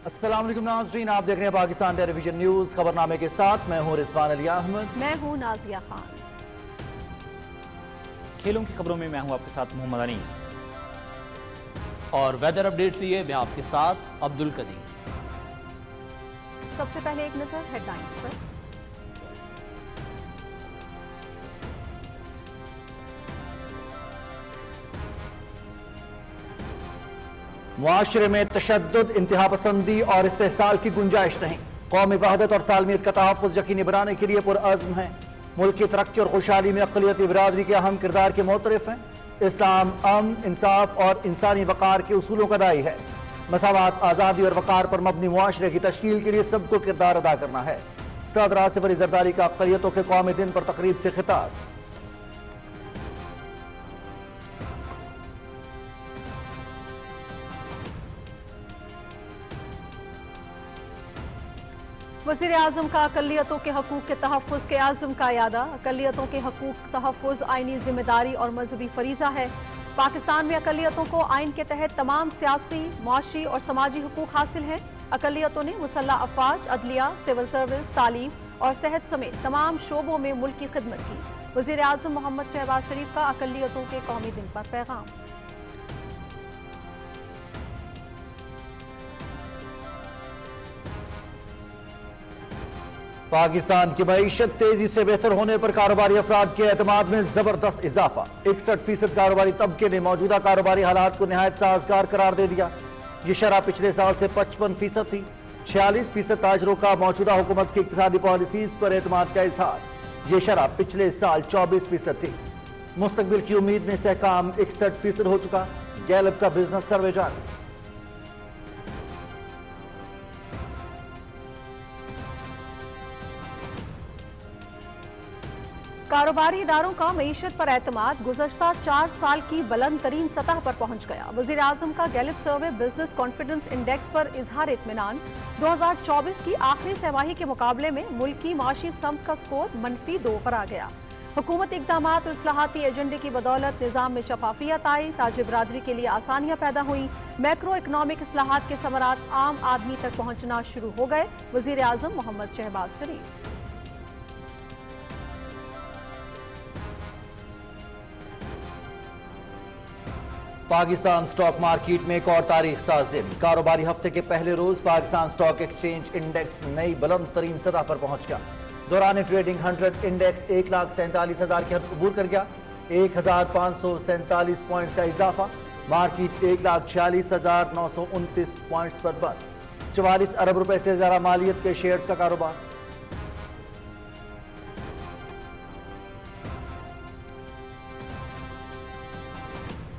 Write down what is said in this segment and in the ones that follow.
السلام علیکم ناظرین، آپ دیکھ رہے ہیں پاکستان ٹیلی ویژن نیوز خبرنامے کے ساتھ میں ہوں رضوان علی احمد۔ میں ہوں نازیہ خان۔ کھیلوں کی خبروں میں ہوں آپ کے ساتھ محمد انیس، اور ویدر اپڈیٹ لیے میں آپ کے ساتھ عبد القدیر۔ سب سے پہلے ایک نظر ہیڈ لائنز پر۔ معاشرے میں تشدد، انتہا پسندی اور استحصال کی گنجائش نہیں، قومی وحدت اور سالمیت کا تحفظ یقینی بنانے کے لیے پرعزم ہیں۔ ملک کی ترقی اور خوشحالی میں اقلیتی برادری کے اہم کردار کے معترف ہیں۔ اسلام امن، انصاف اور انسانی وقار کے اصولوں کا داعی ہے۔ مساوات، آزادی اور وقار پر مبنی معاشرے کی تشکیل کے لیے سب کو کردار ادا کرنا ہے۔ صدر آصف علی زرداری کا اقلیتوں کے قومی دن پر تقریب سے خطاب۔ وزیر اعظم کا اقلیتوں کے حقوق کے تحفظ کے عزم کا اعادہ۔ اقلیتوں کے حقوق تحفظ آئینی ذمہ داری اور مذہبی فریضہ ہے۔ پاکستان میں اقلیتوں کو آئین کے تحت تمام سیاسی، معاشی اور سماجی حقوق حاصل ہیں۔ اقلیتوں نے مسلح افواج، عدلیہ، سول سروس، تعلیم اور صحت سمیت تمام شعبوں میں ملک کی خدمت کی۔ وزیر اعظم محمد شہباز شریف کا اقلیتوں کے قومی دن پر پیغام۔ پاکستان کی معیشت تیزی سے بہتر ہونے پر کاروباری افراد کے اعتماد میں زبردست اضافہ۔ 61% کاروباری طبقے نے موجودہ کاروباری حالات کو نہایت سازگار قرار دے دیا۔ یہ شرح پچھلے سال سے 55% تھی۔ 46% تاجروں کا موجودہ حکومت کی اقتصادی پالیسیز پر اعتماد کا اظہار۔ یہ شرح پچھلے سال 24% تھی۔ مستقبل کی امید میں استحکام 61% ہو چکا۔ گیلپ کا بزنس سروے جاری۔ کاروباری اداروں کا معیشت پر اعتماد گزشتہ 4 سال کی بلند ترین سطح پر پہنچ گیا۔ وزیر اعظم کا Gallup survey business confidence index پر اظہار اطمینان۔ 2024 کی آخری سہ ماہی کے مقابلے میں ملکی معاشی سمت کا سکور -2 پر آ گیا۔ حکومتی اقدامات اور اصلاحاتی ایجنڈے کی بدولت نظام میں شفافیت آئی، تاجر برادری کے لیے آسانیاں پیدا ہوئیں، میکرو اکنامک اصلاحات کے ثمرات عام آدمی تک پہنچنا شروع ہو گئے۔ وزیر اعظم محمد شہباز شریف۔ پاکستان سٹاک مارکیٹ میں ایک اور تاریخ ساز دن۔ کاروباری ہفتے کے پہلے روز پاکستان سٹاک ایکسچینج انڈیکس نئی بلند ترین سطح پر پہنچ گیا۔ دوران ٹریڈنگ 100 انڈیکس 1,47,000 کی حد عبور کر گیا۔ 1,547 پوائنٹس کا اضافہ۔ مارکیٹ 1,46,929 پوائنٹس پر بند۔ 44 ارب روپے سے زیادہ مالیت کے شیئرز کا کاروبار۔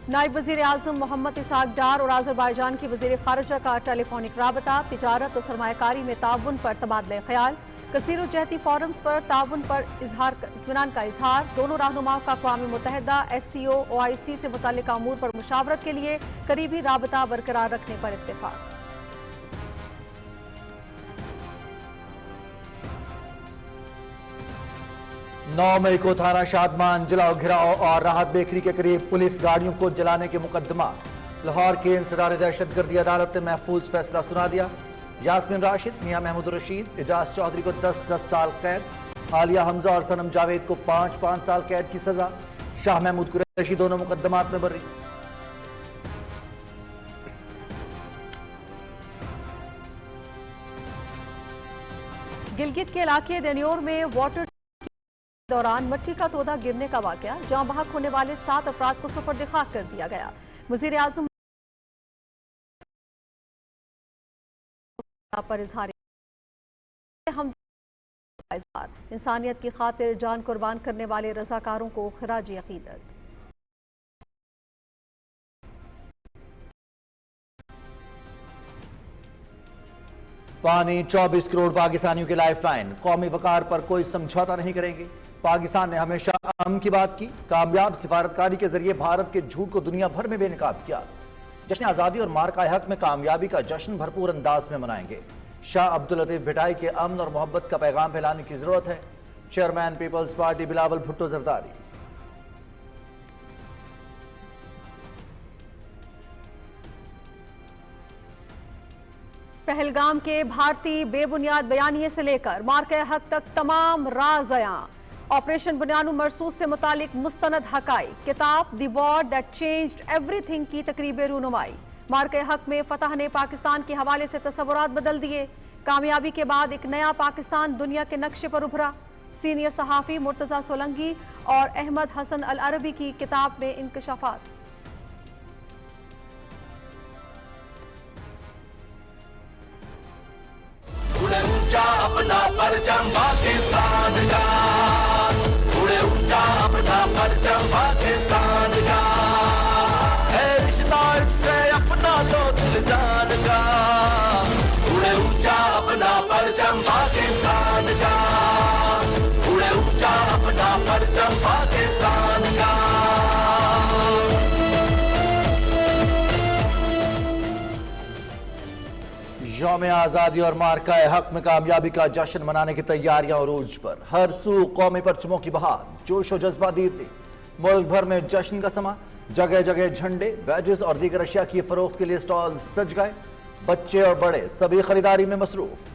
نائب وزیر اعظم محمد اسحاق ڈار اور آذربائیجان کی وزیر خارجہ کا ٹیلی فونک رابطہ۔ تجارت اور سرمایہ کاری میں تعاون پر تبادلہ خیال۔ کثیر الجہتی فورمز پر تعاون پر اطمینان کا اظہار۔ دونوں رہنماؤں کا اقوام متحدہ، SCO، OIC سے متعلقہ امور پر مشاورت کے لیے قریبی رابطہ برقرار رکھنے پر اتفاق۔ 9 مئی کو تھانہ شادمان جلاؤ گھراؤ اور راحت بیکری کے قریب پولیس گاڑیوں کو جلانے کے مقدمات۔ لاہور کی انسداد دہشت گردی عدالت نے محفوظ فیصلہ سنا دیا۔ یاسمین راشد، میاں محمود الرشید، اعجاز چودھری کو 10 سال قید، عالیہ حمزہ اور صنم جاوید کو 5 سال قید کی سزا۔ شاہ محمود قریشی دونوں مقدمات میں بری۔ گلگت کے علاقے دینیور میں واٹر دوران مٹی کا تودا گرنے کا واقعہ، جہاں بحق ہونے والے 7 افراد کو سپرد خاک کر دیا گیا۔ وزیر اعظم پر اظہار انسانیت کی خاطر جان قربان کرنے والے رضاکاروں کو خراج عقیدت۔ پانی 24 کروڑ پاکستانیوں کی لائف لائن۔ قومی وقار پر کوئی سمجھوتا نہیں کریں گے۔ پاکستان نے ہمیشہ امن کی بات کی۔ کامیاب سفارتکاری کے ذریعے بھارت کے جھوٹ کو دنیا بھر میں بے نقاب کیا۔ جشن آزادی اور مارکہ حق میں کامیابی کا جشن بھرپور انداز میں منائیں گے۔ شاہ عبداللطیف بھٹائی کے امن اور محبت کا پیغام پھیلانے کی ضرورت ہے۔ Chairman Peoples Party Bilawal Bhutto Zardari. Pahalgam के भारतीय बेबुनियाद बयानिए से लेकर मार्के हक तक तमाम राज अयां। ऑपरेशन बुनियानु मरसूस से मुतालिक मुस्तनद हकाई किताब the war that changed everything की तकरीब रूनुमाई। मार्के हक में फतह ने पाकिस्तान के हवाले से तस्वुरात बदल दिए। कामयाबी के बाद एक नया पाकिस्तान दुनिया के नक्शे पर उभरा। सीनियर सहाफ़ी मुर्तज़ा सोलंकी और अहमद हसन अल अरबी की किताब में इंकशाफात। उड़े ऊंचा अपना परचम पाकिस्तान का, उड़े ऊंचा अपना परचम पाकिस्तान का, है रिश्ता इससे अपना तो दिल जान का। उड़े ऊंचा अपना परचम पाकिस्तान का, उड़े ऊंचा अपना परचम पाकिस्तान का। यौम आज़ादी और मार्का हक में कामयाबी का जश्न मनाने की तैयारियां अरूज पर। हर सू कौमी परचमों की बहार, जोश और जज्बा दीप्ति। मुल्क भर में जश्न का समा, जगह जगह झंडे, बैजेस और दीगर अशिया की फरोख्त के लिए स्टॉल सज गए। बच्चे और बड़े सभी खरीदारी में मसरूफ।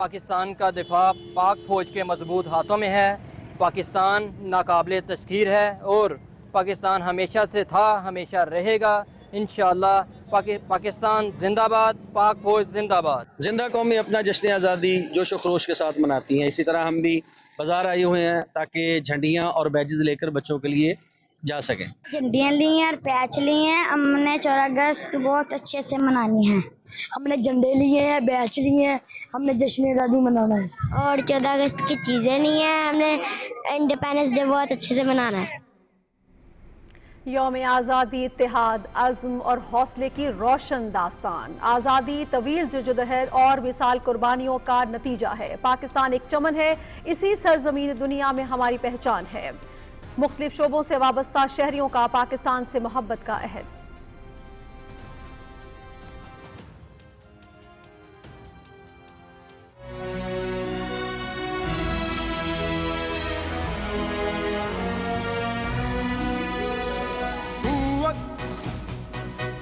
पाकिस्तान का दिफा पाक फौज के मजबूत हाथों में है। पाकिस्तान नाकाबिले तस्खीर है और पाकिस्तान हमेशा से था, हमेशा रहेगा इंशाअल्लाह। पाकिस्तान जिंदाबाद, पाक फौज जिंदाबाद। जिंदा कौमी अपना जश्न आज़ादी जोश व खरोश के साथ मनाती हैं। इसी तरह हम भी बाजार आए हुए हैं ताकि झंडियाँ और बैजेस लेकर बच्चों के लिए जा सकें। झंडियाँ ली हैं और पैच लिए हैं। हमने 14 अगस्त बहुत अच्छे से मनानी है। हमने झंडे लिए हैं, बैच लिए हैं, हमने जश्न आज़ादी मनाना है। और 14 अगस्त की चीज़ें ली हैं, हमने इंडिपेंडेंस डे बहुत अच्छे से मनाना है। यौम आज़ादी इत्तेहाद, अज़्म और हौसले की रोशन दास्तान। आज़ादी तवील जद्दोजहद और मिसाल कुर्बानियों का नतीजा है। पाकिस्तान एक चमन है, इसी सरजमीन दुनिया में हमारी पहचान है। मुख्तलिफ शोबों से वाबस्ता शहरियों का पाकिस्तान से मोहब्बत का अहद।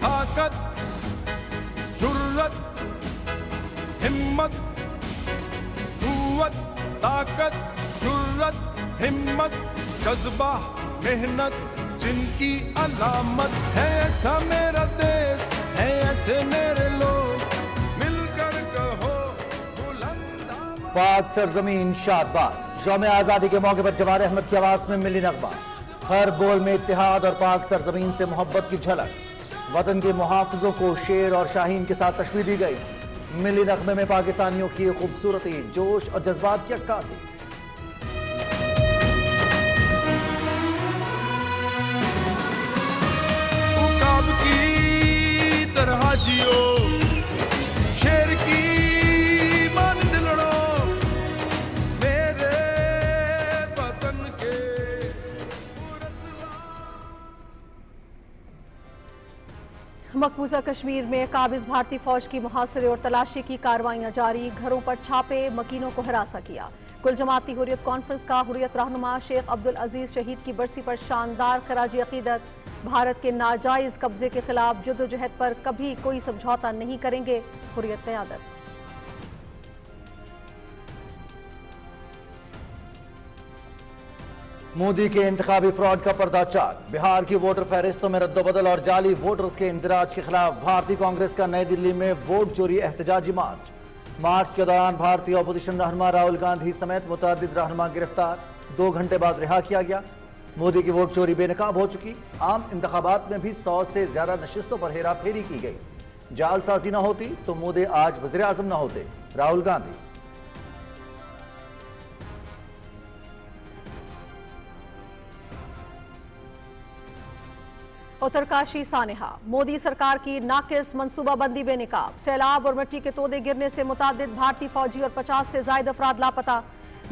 ताकत, जुर्रत, हिम्मत, कुव्वत, ताकत, जुर्रत, हिम्मत, जज्बा, मेहनत, जिनकी अलामत है। ऐसा मेरा देश है, ऐसे मेरे लोग, मिलकर कहो बुलंद आवाज़। पाक सरजमीन शादबाद। यौम आज़ादी के मौके पर जवाद अहमद की आवाज में मिली नगमा। हर बोल में इत्तेहाद और पाक सरजमीन से मोहब्बत की झलक। वतन के मुहाफिजों को शेर और शाहीन के साथ तशबीह दी गई। मिली नगमे में पाकिस्तानियों की खूबसूरती, जोश और जज्बात की अक्कासी। उकाब की तरह जियो, शेर की मान दिलड़ो, मेरे वतन के मकबूजा कश्मीर में काबिज भारतीय फौज की मुहासरे और तलाशी की कार्रवाइयां जारी। घरों पर छापे, मकीनों को हिरासा किया। कुल जमाती हुर्रियत कॉन्फ्रेंस का हुर्रियत रहनुमा शेख अब्दुल अजीज शहीद की बरसी पर शानदार खराजी अकीदत। भारत के नाजायज कब्जे के खिलाफ जद्दोजहद पर कभी कोई समझौता नहीं करेंगे, हुर्रियत क़यादत। मोदी के इंतखाबी फ्रॉड का पर्दा चाक। बिहार की वोटर फहरिस्तों में रद्दोबदल और जाली वोटर्स के इंदिराज के खिलाफ भारतीय कांग्रेस का नई दिल्ली में वोट चोरी एहतजाजी मार्च। मार्च के दौरान भारतीय अपोजिशन रहनुमा राहुल गांधी समेत मुतअद्दिद रहनुमा गिरफ्तार। 2 घंटे बाद रिहा किया गया। मोदी की वोट चोरी बेनकाब हो चुकी। आम इंतखाबात में भी 100 से ज्यादा नशिस्तों पर हेरा फेरी की गई। जालसाजी न होती तो मोदी आज वज़ीर आज़म न होते, राहुल गांधी। उत्तरकाशी सानेहा। मोदी सरकार की नाकिस मनसूबाबंदी बेनकाब। सैलाब और मिट्टी के तोदे गिरने से मुतादिद भारतीय फौजी और 50 से जायद अफराद लापता।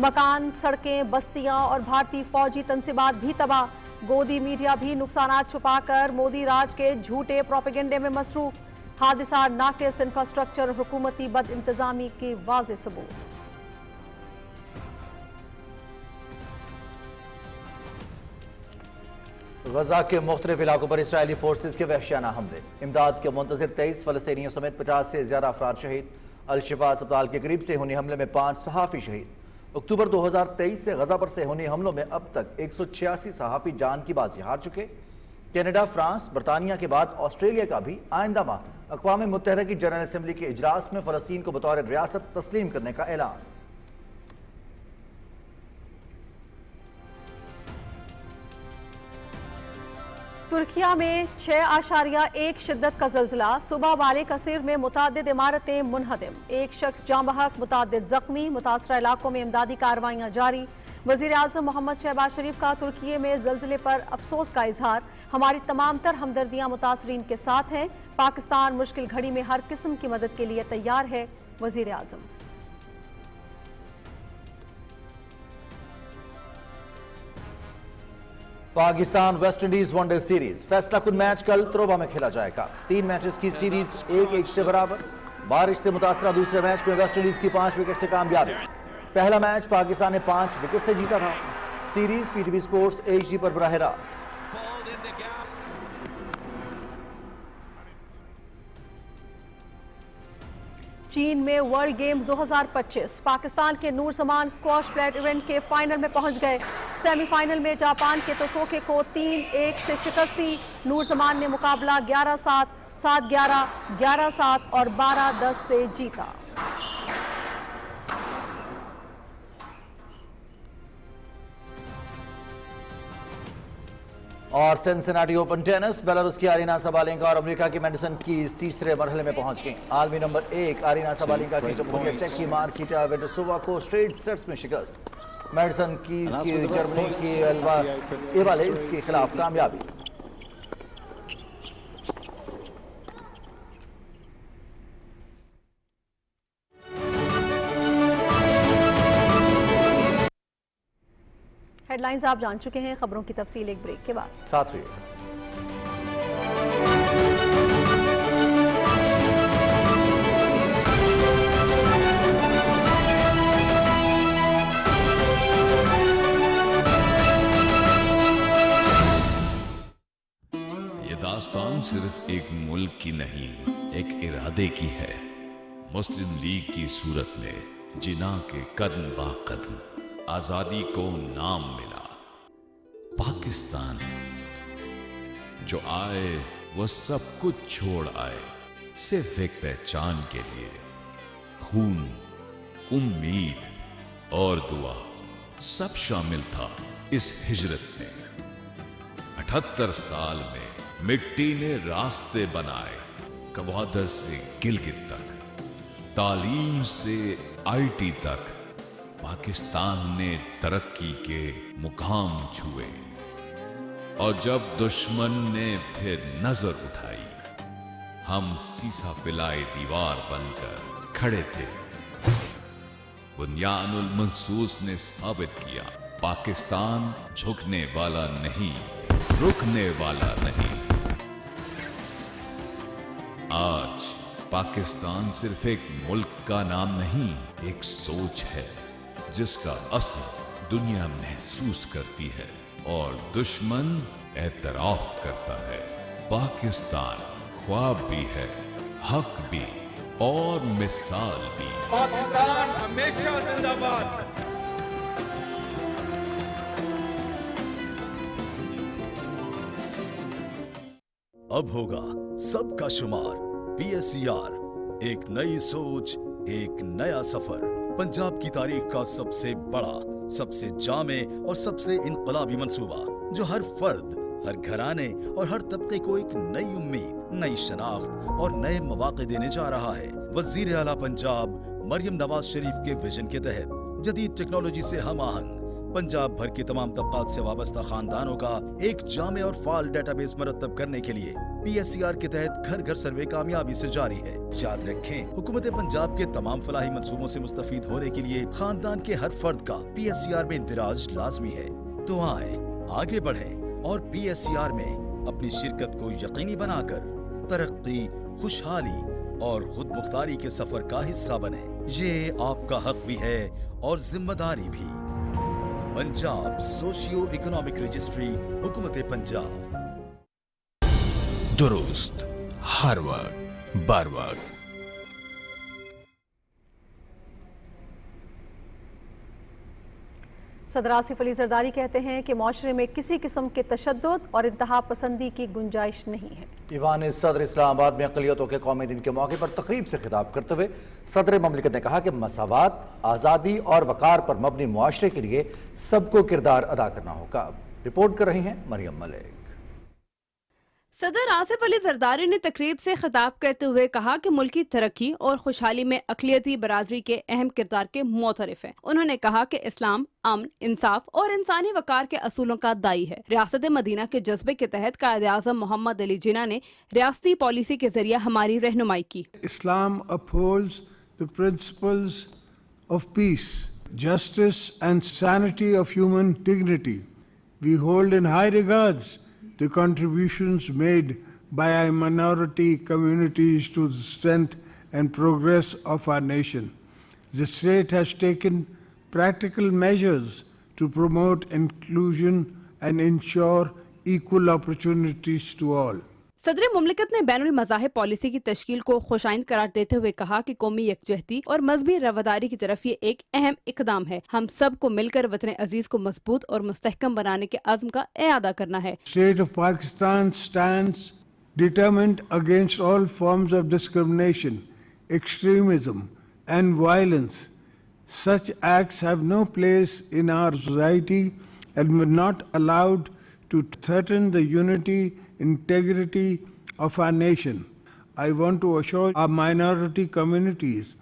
मकान, सड़कें, बस्तियां और भारतीय फौजी तंसीबात भी तबाह। गोदी मीडिया भी नुकसानात छुपाकर मोदी राज के झूठे प्रोपेगेंडे में मसरूफ। हादसा, नाकिस इंफ्रास्ट्रक्चर, हुकूमती बद इंतजामी के वाज़ेह सबूत। غزہ کے مختلف علاقوں پر اسرائیلی فورسز کے وحشیانہ حملے، امداد کے منتظر 23 فلسطینیوں سمیت 50 سے زیادہ افراد شہید۔ الشفا اسپتال کے قریب صہیونی حملے میں 5 صحافی شہید۔ اکتوبر 2023 سے غزہ پر صہیونی حملوں میں اب تک 186 صحافی جان کی بازی ہار چکے۔ کینیڈا، فرانس، برطانیہ کے بعد آسٹریلیا کا بھی آئندہ ماہ اقوام متحدہ کی جنرل اسمبلی کے اجلاس میں فلسطین کو بطور ریاست تسلیم کرنے کا اعلان۔ ترکیہ میں 6.1 شدت کا زلزلہ، صبح بالے کثیر میں متعدد عمارتیں منہدم، ایک شخص جاں بحق، متعدد زخمی، متاثرہ علاقوں میں امدادی کارروائیاں جاری۔ وزیر اعظم محمد شہباز شریف کا ترکیے میں زلزلے پر افسوس کا اظہار، ہماری تمام تر ہمدردیاں متاثرین کے ساتھ ہیں، پاکستان مشکل گھڑی میں ہر قسم کی مدد کے لیے تیار ہے، وزیر اعظم۔ Pakistan West Indies one day series, فیصلہ کن میچ کل تروبہ میں کھیلا جائے گا۔ 3 میچز کی سیریز 1-1 سے برابر۔ بارش سے متاثرہ دوسرے میچ میں ویسٹ انڈیز کی 5 وکٹ سے کامیابی۔ پہلا میچ پاکستان نے 5 وکٹ سے جیتا تھا۔ Series P T V sports HD پر براہ راست۔ چین میں ورلڈ گیمز 2025، پاکستان کے نور زمان سکواش پلیٹ ایونٹ کے فائنل میں پہنچ گئے۔ سیمی فائنل میں جاپان کے توسوکے کو 3-1 سے شکست دی۔ نور زمان نے مقابلہ 11-7، 7-11، 11-7 اور 12-10 سے جیتا۔ اور سنسناٹی اوپن ٹینس، بیلاروس کی ارینا سابالینکا اور امریکہ کی میڈیسن کیز تیسرے مرحلے میں پہنچ گئیں۔ عالمی نمبر 1 ارینا سابالینکا کی جمہوریہ چیک کی مارکیٹا ویٹسووا کو اسٹریٹ سیٹس میں شکست۔ میڈیسن کیز کی جرمنی کی ایوالز کے خلاف کامیابی۔ ہیڈ لائنز آپ جان چکے ہیں، خبروں کی تفصیل ایک بریک کے بعد ساتھ رہیے۔ یہ داستان صرف ایک ملک کی نہیں، ایک ارادے کی ہے۔ مسلم لیگ کی صورت میں جنا کے قدم با قدم آزادی کو نام ملا۔ پاکستان جو آئے وہ سب کچھ چھوڑ آئے، صرف ایک پہچان کے لیے۔ خون، امید اور دعا سب شامل تھا اس ہجرت میں۔ 78 سال میں مٹی نے راستے بنائے، گوادر سے گلگت تک، تعلیم سے IT تک۔ پاکستان نے ترقی کے مقام چھوئے، اور جب دشمن نے پھر نظر اٹھائی، ہم سیسا پلائے دیوار بن کر کھڑے تھے۔ بنیان المنصوص نے ثابت کیا، پاکستان جھکنے والا نہیں، رکنے والا نہیں۔ آج پاکستان صرف ایک ملک کا نام نہیں، ایک سوچ ہے جس کا اثر دنیا محسوس کرتی ہے اور دشمن اعتراف کرتا ہے۔ پاکستان خواب بھی ہے، حق بھی اور مثال بھی۔ پاکستان ہمیشہ زندہ باد۔ اب ہوگا سب کا شمار PSCR، ایک نئی سوچ، ایک نیا سفر۔ پنجاب کی تاریخ کا سب سے بڑا، سب سے جامع اور سب سے انقلابی منصوبہ، جو ہر فرد، ہر گھرانے اور ہر طبقے کو ایک نئی امید، نئی شناخت اور نئے مواقع دینے جا رہا ہے۔ وزیر اعلیٰ پنجاب مریم نواز شریف کے ویژن کے تحت جدید ٹیکنالوجی سے ہم آہنگ پنجاب بھر کے تمام طبقات سے وابستہ خاندانوں کا ایک جامع اور فعال ڈیٹا بیس مرتب کرنے کے لیے PSCR کے تحت گھر گھر سروے کامیابی سے جاری ہے۔ یاد رکھیں، حکومت پنجاب کے تمام فلاحی منصوبوں سے مستفید ہونے کے لیے خاندان کے ہر فرد کا PSCR میں اندراج لازمی ہے۔ تو آئیں، آگے بڑھیں اور PSCR میں اپنی شرکت کو یقینی بنا کر ترقی، خوشحالی اور خود مختاری کے سفر کا حصہ بنیں۔ یہ آپ کا حق بھی ہے اور ذمہ داری بھی۔ पंजाब सोशियो इकोनॉमिक रजिस्ट्री हुकूमत पंजाब। दुरुस्त हर वक्त बर वक्त। सदर आसिफ अली जरदारी कहते हैं कि माशरे में किसी किस्म के तशद्दुद और इंतहा पसंदी की गुंजाइश नहीं है। ईवान सदर इस्लामाबाद में अक़लियतों के कौमी दिन के मौके पर तकरीब से खिताब करते हुए सदर ममलिकत ने कहा कि मसावात, आज़ादी और वक़ार पर मबनी मुआशरे के लिए सबको किरदार अदा करना होगा। रिपोर्ट कर रही हैं मरियम मलिक। सदर आसिफ अली जरदारी ने तकरीब से खिताब करते हुए कहा कि मुल्की तरक्की और खुशहाली में अक़लियती बरादरी के अहम किरदार के मोतरफ हैं। उन्होंने कहा कि इस्लाम अमन, इंसाफ और इंसानी वक़ार के असूलों का दाई है। रियासत मदीना के जज्बे के तहत कायद आज़म मोहम्मद अली जिन्ना ने रियासती पॉलिसी के जरिए हमारी रहनुमाई की। इस्लाम upholds the principles of peace, justice and sanity of human dignity. We hold in high regards the contributions made by our minority communities to the strength and progress of our nation. The state has taken practical measures to promote inclusion and ensure equal opportunities to all. सदर मुमलिकत ने बैनुल मज़ाहिब policy की तश्कील को खुशाइंद करार देते हुए कहा कि कौमी यकजहती और मजहबी रवादारी की तरफ ये एक अहम इकदाम है। हम सब को मिलकर वतन अजीज को मजबूत और मुस्तहकम बनाने के अज़्म का इआदा करना है। State of Pakistan stands determined against all forms of discrimination, extremism and violence. Such acts have no place in our society and were not allowed to threaten the unity, integrity of our nation. I want to assure our minority communities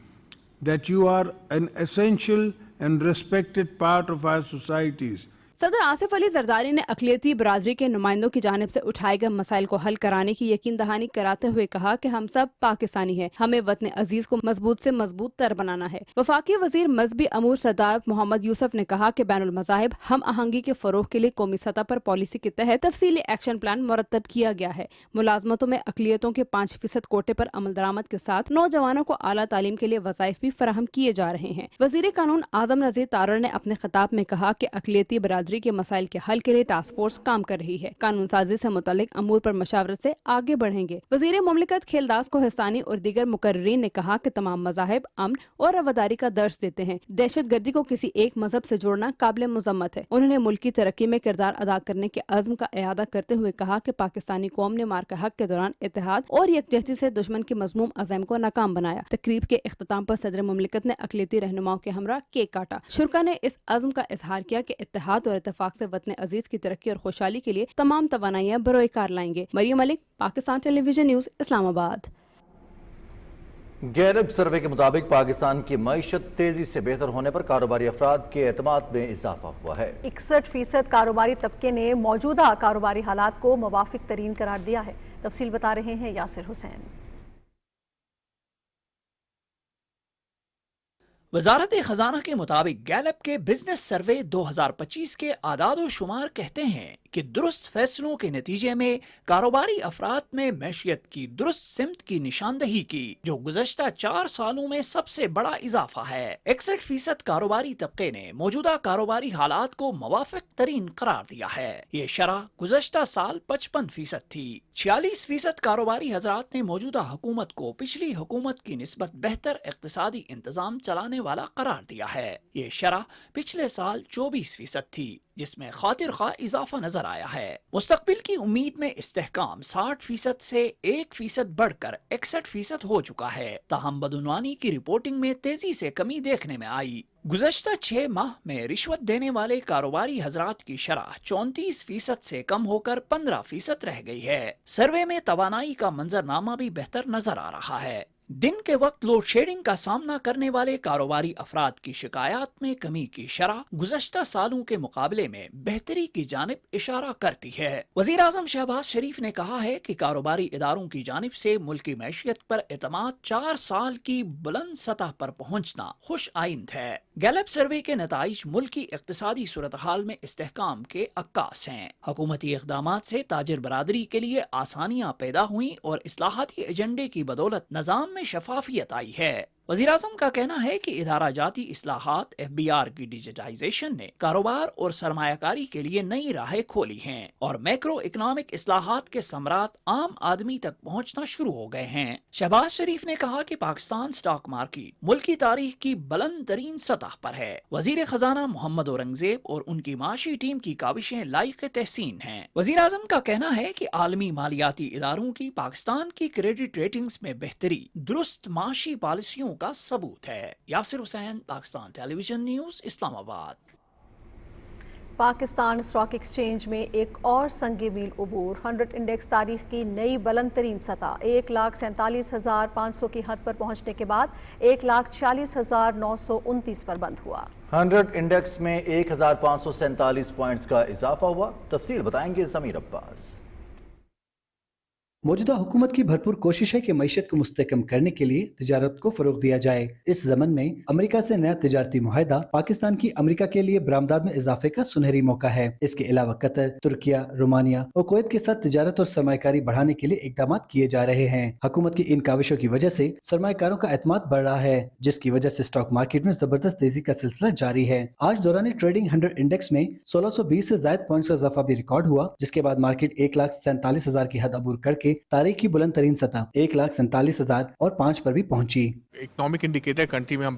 that you are an essential and respected part of our societies. सदर आसिफ अली जरदारी ने अक़लियती बरादरी के नुमाइंदों की जानिब से उठाए गए मसाइल को हल कराने की यकीन दहानी कराते हुए कहा कि हम सब पाकिस्तानी हैं, हमें वतन अजीज को मजबूत से मजबूत तर बनाना है। वफाकी वजीर मजहबी अमूर सरदार मोहम्मद यूसुफ ने कहा कि बैनुल मज़ाहिब हम आहंगी के फरोग के लिए कौमी सतह पर पॉलिसी के तहत तफसीली एक्शन प्लान मुरतब किया गया है। मुलाजमतों में अक़लियतों के 5% कोटे पर अमल दरामद के साथ नौजवानों को आला तालीम के लिए वज़ाइफ भी फराहम किए जा रहे हैं। वज़ीर कानून आज़म नज़ीर तारड़ ने अपने खिताब में कहा कि अक़लियती बरादरी के मसाइल के हल के लिए टास्क फोर्स काम कर रही है। कानून साजी से मुतालिक अमूर पर मशावरत से आगे बढ़ेंगे। वजीर मुमलिकत खेलदास कोहिस्तानी और दीगर मुकर्रीन ने कहा कि तमाम मज़ाहिब अमन और रवादारी का दर्ज देते हैं। दहशत गर्दी को किसी एक मजहब से जोड़ना काबिल मुज़म्मत है। उन्होंने मुल्की तरक्की में किरदार अदा करने के अज़्म का इआदा करते हुए कहा कि पाकिस्तानी कौम ने मार्का हक के दौरान इत्तेहाद और यकजहती से दुश्मन के मज़मूम अज़म को नाकाम बनाया। तकरीब के इख्तिताम पर सदर मुमलिकत ने अक़लियती रहनुमाओं के हमरा केक काटा। शुरका ने इस अज़्म का इजहार किया कि इत्तेहाद और इत्तेफाक से वतन अजीज की तरक्की और खुशहाली के लिए तमाम तवानाइयां बरोए कार लाएंगे। Maryam Malik, Pakistan television news, Islamabad. Gallup survey के मुताबिक पाकिस्तान की मईशत तेजी से बेहतर होने पर कारोबारी अफराद के एतमाद में इजाफा हुआ है। 61% कारोबारी तबके ने मौजूदा कारोबारी हालात को मुवाफिक तरीन करार दिया है। तफसील बता रहे हैं यासिर हुसैन। वजारत खजाना के मुताबिक गैलप के बिजनेस सर्वे 2025 के आदाद शुमार कहते हैं कि दुरुस्त फैसलों के नतीजे में कारोबारी अफराद में मैशियत की दुरुस्त सिमत की निशानदही की, जो गुज़श्ता 4 सालों में सबसे बड़ा इजाफा है। 61% कारोबारी तबके ने मौजूदा कारोबारी हालात को मुवाफिक तरीन करार दिया है। ये शरह गुज़श्ता साल 55% थी। 46% कारोबारी हजरात ने मौजूदा हुकूमत को पिछली हुकूमत की निस्बत बेहतर इक्तिसादी इंतजाम चलाने वाला करार दिया है। ये शरह पिछले साल 24% थी, जिसमें खातिर खा इजाफा नजर आया है। मुस्तकबिल की उम्मीद में इस्तेहकाम 60% से 1% बढ़कर 61% हो चुका है। ताहम बदउनवानी की रिपोर्टिंग में तेजी से कमी देखने में आई। गुज़श्ता 6 माह में रिश्वत देने वाले कारोबारी हजरात की शरह 34% से कम होकर 15% रह गई है। सर्वे में तवानाई का मंजरनामा भी बेहतर नजर आ रहा है। दिन के वक्त लोड शेडिंग का सामना करने वाले कारोबारी अफराद की शिकायत में कमी की शरह गुज़श्ता सालों के मुकाबले में बेहतरी की जानिब इशारा करती है। वज़ीर आज़म शहबाज शरीफ ने कहा है कि कारोबारी इदारों की जानिब से मुल्की मैशियत पर एतमाद 4 साल की बुलंद सतह पर पहुँचना खुश आइंद है। गैलप सर्वे के नताइज मुल्की इक्तिसादी सूरत हाल में इस्तेहकाम के अक्कास हैं। हुकूमती इक़दामात से ताजिर बरादरी के लिए आसानियाँ पैदा हुई और इस्लाहाती एजेंडे की बदौलत निज़ाम में शफाफियत आई है। वज़ीर-ए-आज़म का कहना है कि इदारा जाती इस्लाहात FBR की डिजिटाइजेशन ने कारोबार और सरमायाकारी के लिए नई राहें खोली हैं और मैक्रो इकोनॉमिक इस्लाहात के समरात आम आदमी तक पहुंचना शुरू हो गए हैं। शहबाज शरीफ ने कहा कि पाकिस्तान स्टॉक मार्केट मुल्क की तारीख की बुलंद तरीन सतह पर है। वजीर खजाना मोहम्मद औरंगजेब और उनकी माशी टीम की काविशें लायक तहसीन हैं। वज़ीर-ए-आज़म का कहना है कि आलमी मालियाती इदारों की पाकिस्तान की क्रेडिट रेटिंग्स में बेहतरी दुरुस्त माशी पॉलिसियों का सबूत है। Yasir Hussain, Pakistan television news, Islamabad. Pakistan stock exchange में एक और संगे मील उबूर। 100 इंडेक्स तारीख की नई बुलंद तरीन सतह 1,47,500 की हद पर पहुंचने के बाद 1,46,929 पर बंद हुआ। 100 इंडेक्स में 1,547 पॉइंट्स का इजाफा हुआ। तफसील बताएंगे ज़मीर अब्बास। मौजूदा हुकूमत की भरपूर कोशिश है कि मईशत को मुस्तहकम करने के लिए तिजारत को फरोग दिया जाए। इस ज़मन में अमेरिका से नया तिजारती मुआहदा पाकिस्तान की अमेरिका के लिए बरामदात में इजाफे का सुनहरी मौका है। इसके अलावा कतर, तुर्किया, रोमानिया और कुवैत के साथ तिजारत और सरमायाकारी बढ़ाने के लिए इकदाम किए जा रहे हैं। हुकूमत की इन काविशों की वजह से सरमायाकारों का एतमाद बढ़ रहा है, जिसकी वजह से स्टॉक मार्केट में जबरदस्त तेजी का सिलसिला जारी है। आज दौरान ट्रेडिंग 100 इंडेक्स में 1620 से ज्यादा पॉइंट्स का इजाफा भी रिकॉर्ड हुआ, जिसके बाद मार्केट 1,47,000 की हद अबूर करके तारीख की बुलंद तरीन सतह 1,47,005 पर भी पहुंची। इकोनॉमिक इंडिकेटर कंट्री में हम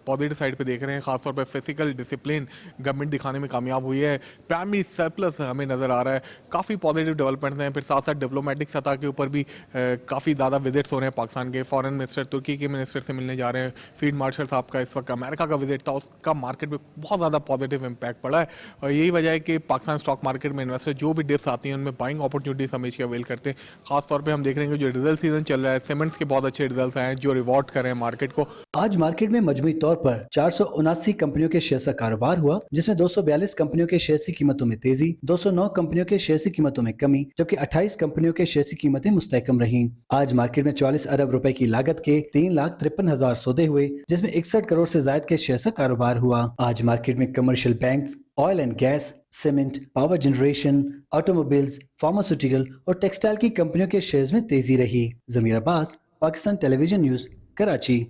पॉजिटिव साइड पे देख रहे हैं, खासतौर पर फिजिकल डिसिप्लिन गवर्नमेंट दिखाने में कामयाब हुई है। प्राइमरी सरप्लस हमें नज़र आ रहा है, काफ़ी पॉजिटिव डेवलपमेंट्स हैं। फिर साथ साथ डिप्लोमेटिक सतह के ऊपर भी काफ़ी ज़्यादा विजिट्स हो रहे हैं पाकिस्तान के। फॉरेन मिनिस्टर तुर्की के मिनिस्टर से मिलने जा रहे हैं। फील्ड मार्शल साहब का इस वक्त अमेरिका का विजिट था, उसका मार्केट में बहुत ज़्यादा पॉजिटिव इम्पैक्ट पड़ा है और यही वजह है कि पाकिस्तान स्टॉक मार्केट में इन्वेस्टर जो भी डिप्स आती हैं उनमें बाइंग अपॉर्चुनिटीज हमेशा अवेल करते हैं। खासतौर पर हम देख रहे हैं कि जो रिजल्ट सीजन चल रहा है, सीमेंट्स के बहुत अच्छे रिजल्ट्स आए हैं जो रिवॉर्ड कर रहे हैं मार्केट को। आज मार्केट में मजमूई तौर पर 479 कंपनियों के शेयर का कारोबार हुआ, जिसमें 242 कंपनियों के शेयर की कीमतों में तेजी, 209 कंपनियों के शेयर की कीमतों में कमी, जबकि 28 कंपनियों के शेयर की कीमतें मुस्तहकम रहीं। आज मार्केट में 44 अरब रुपए की लागत के 3,53,000 सौदे हुए, जिसमें 61 करोड़ से ज्यादा के शेयर का कारोबार हुआ। आज मार्केट में commercial bank, oil and gas, cement, power generation, automobiles, pharmaceutical और टेक्सटाइल की कंपनियों के शेयर्स में तेजी रही। ज़मीर अब्बास, पाकिस्तान टेलीविजन न्यूज़, कराची।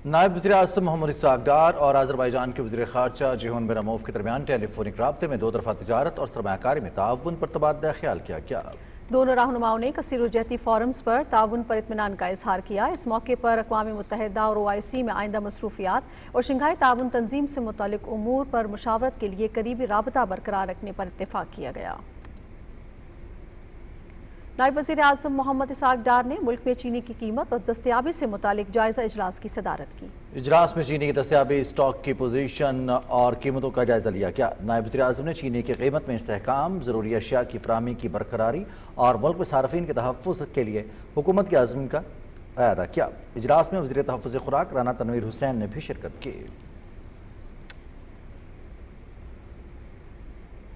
नायब वज़ीर आज़म मोहम्मद इसाक डार और आज़रबाईजान के वज़ीर ख़ारजा जिहोन बिन रमौफ के दरमियान टेलीफोनिक राब्ते में दो तरफ़ा तिजारत और सरमायाकारी में ताउन पर तबादला ख्याल किया गया। दोनों रहनुमाओं ने कसीर उजहती फोरम्स पर ताउन पर इत्मीनान का इजहार किया। इस मौके पर अक़वाम मुत्तहिदा और OIC में आइंदा मसरूफियात और शंघाई ताउन तंजीम से मुतालिक उमूर पर मुशावरत के लिए करीबी राबता बरकरार रखने पर इत्तेफाक किया गया। नायब वज़ीर आज़म मोहम्मद इसाक डार ने मुल्क में चीनी की कीमत और दस्तयाबी से मुतालिक जायजा इजलास की सदारत की। इजलास में चीनी की दस्तयाबी, स्टॉक की पोजीशन और कीमतों का जायजा लिया गया। नायब वज़ीर आज़म ने चीनी की कीमत में इस्तेहकाम, ज़रूरी अशिया की फराहमी की बरकरारी और मुल्क में सार्फिन के तहफ़्फ़ुज़ के लिए हुकूमत के अज़्म का अदा किया। इजलास में वज़ीर तहफ़्फ़ुज़ खुराक राना तनवीर हुसैन ने भी शिरकत की।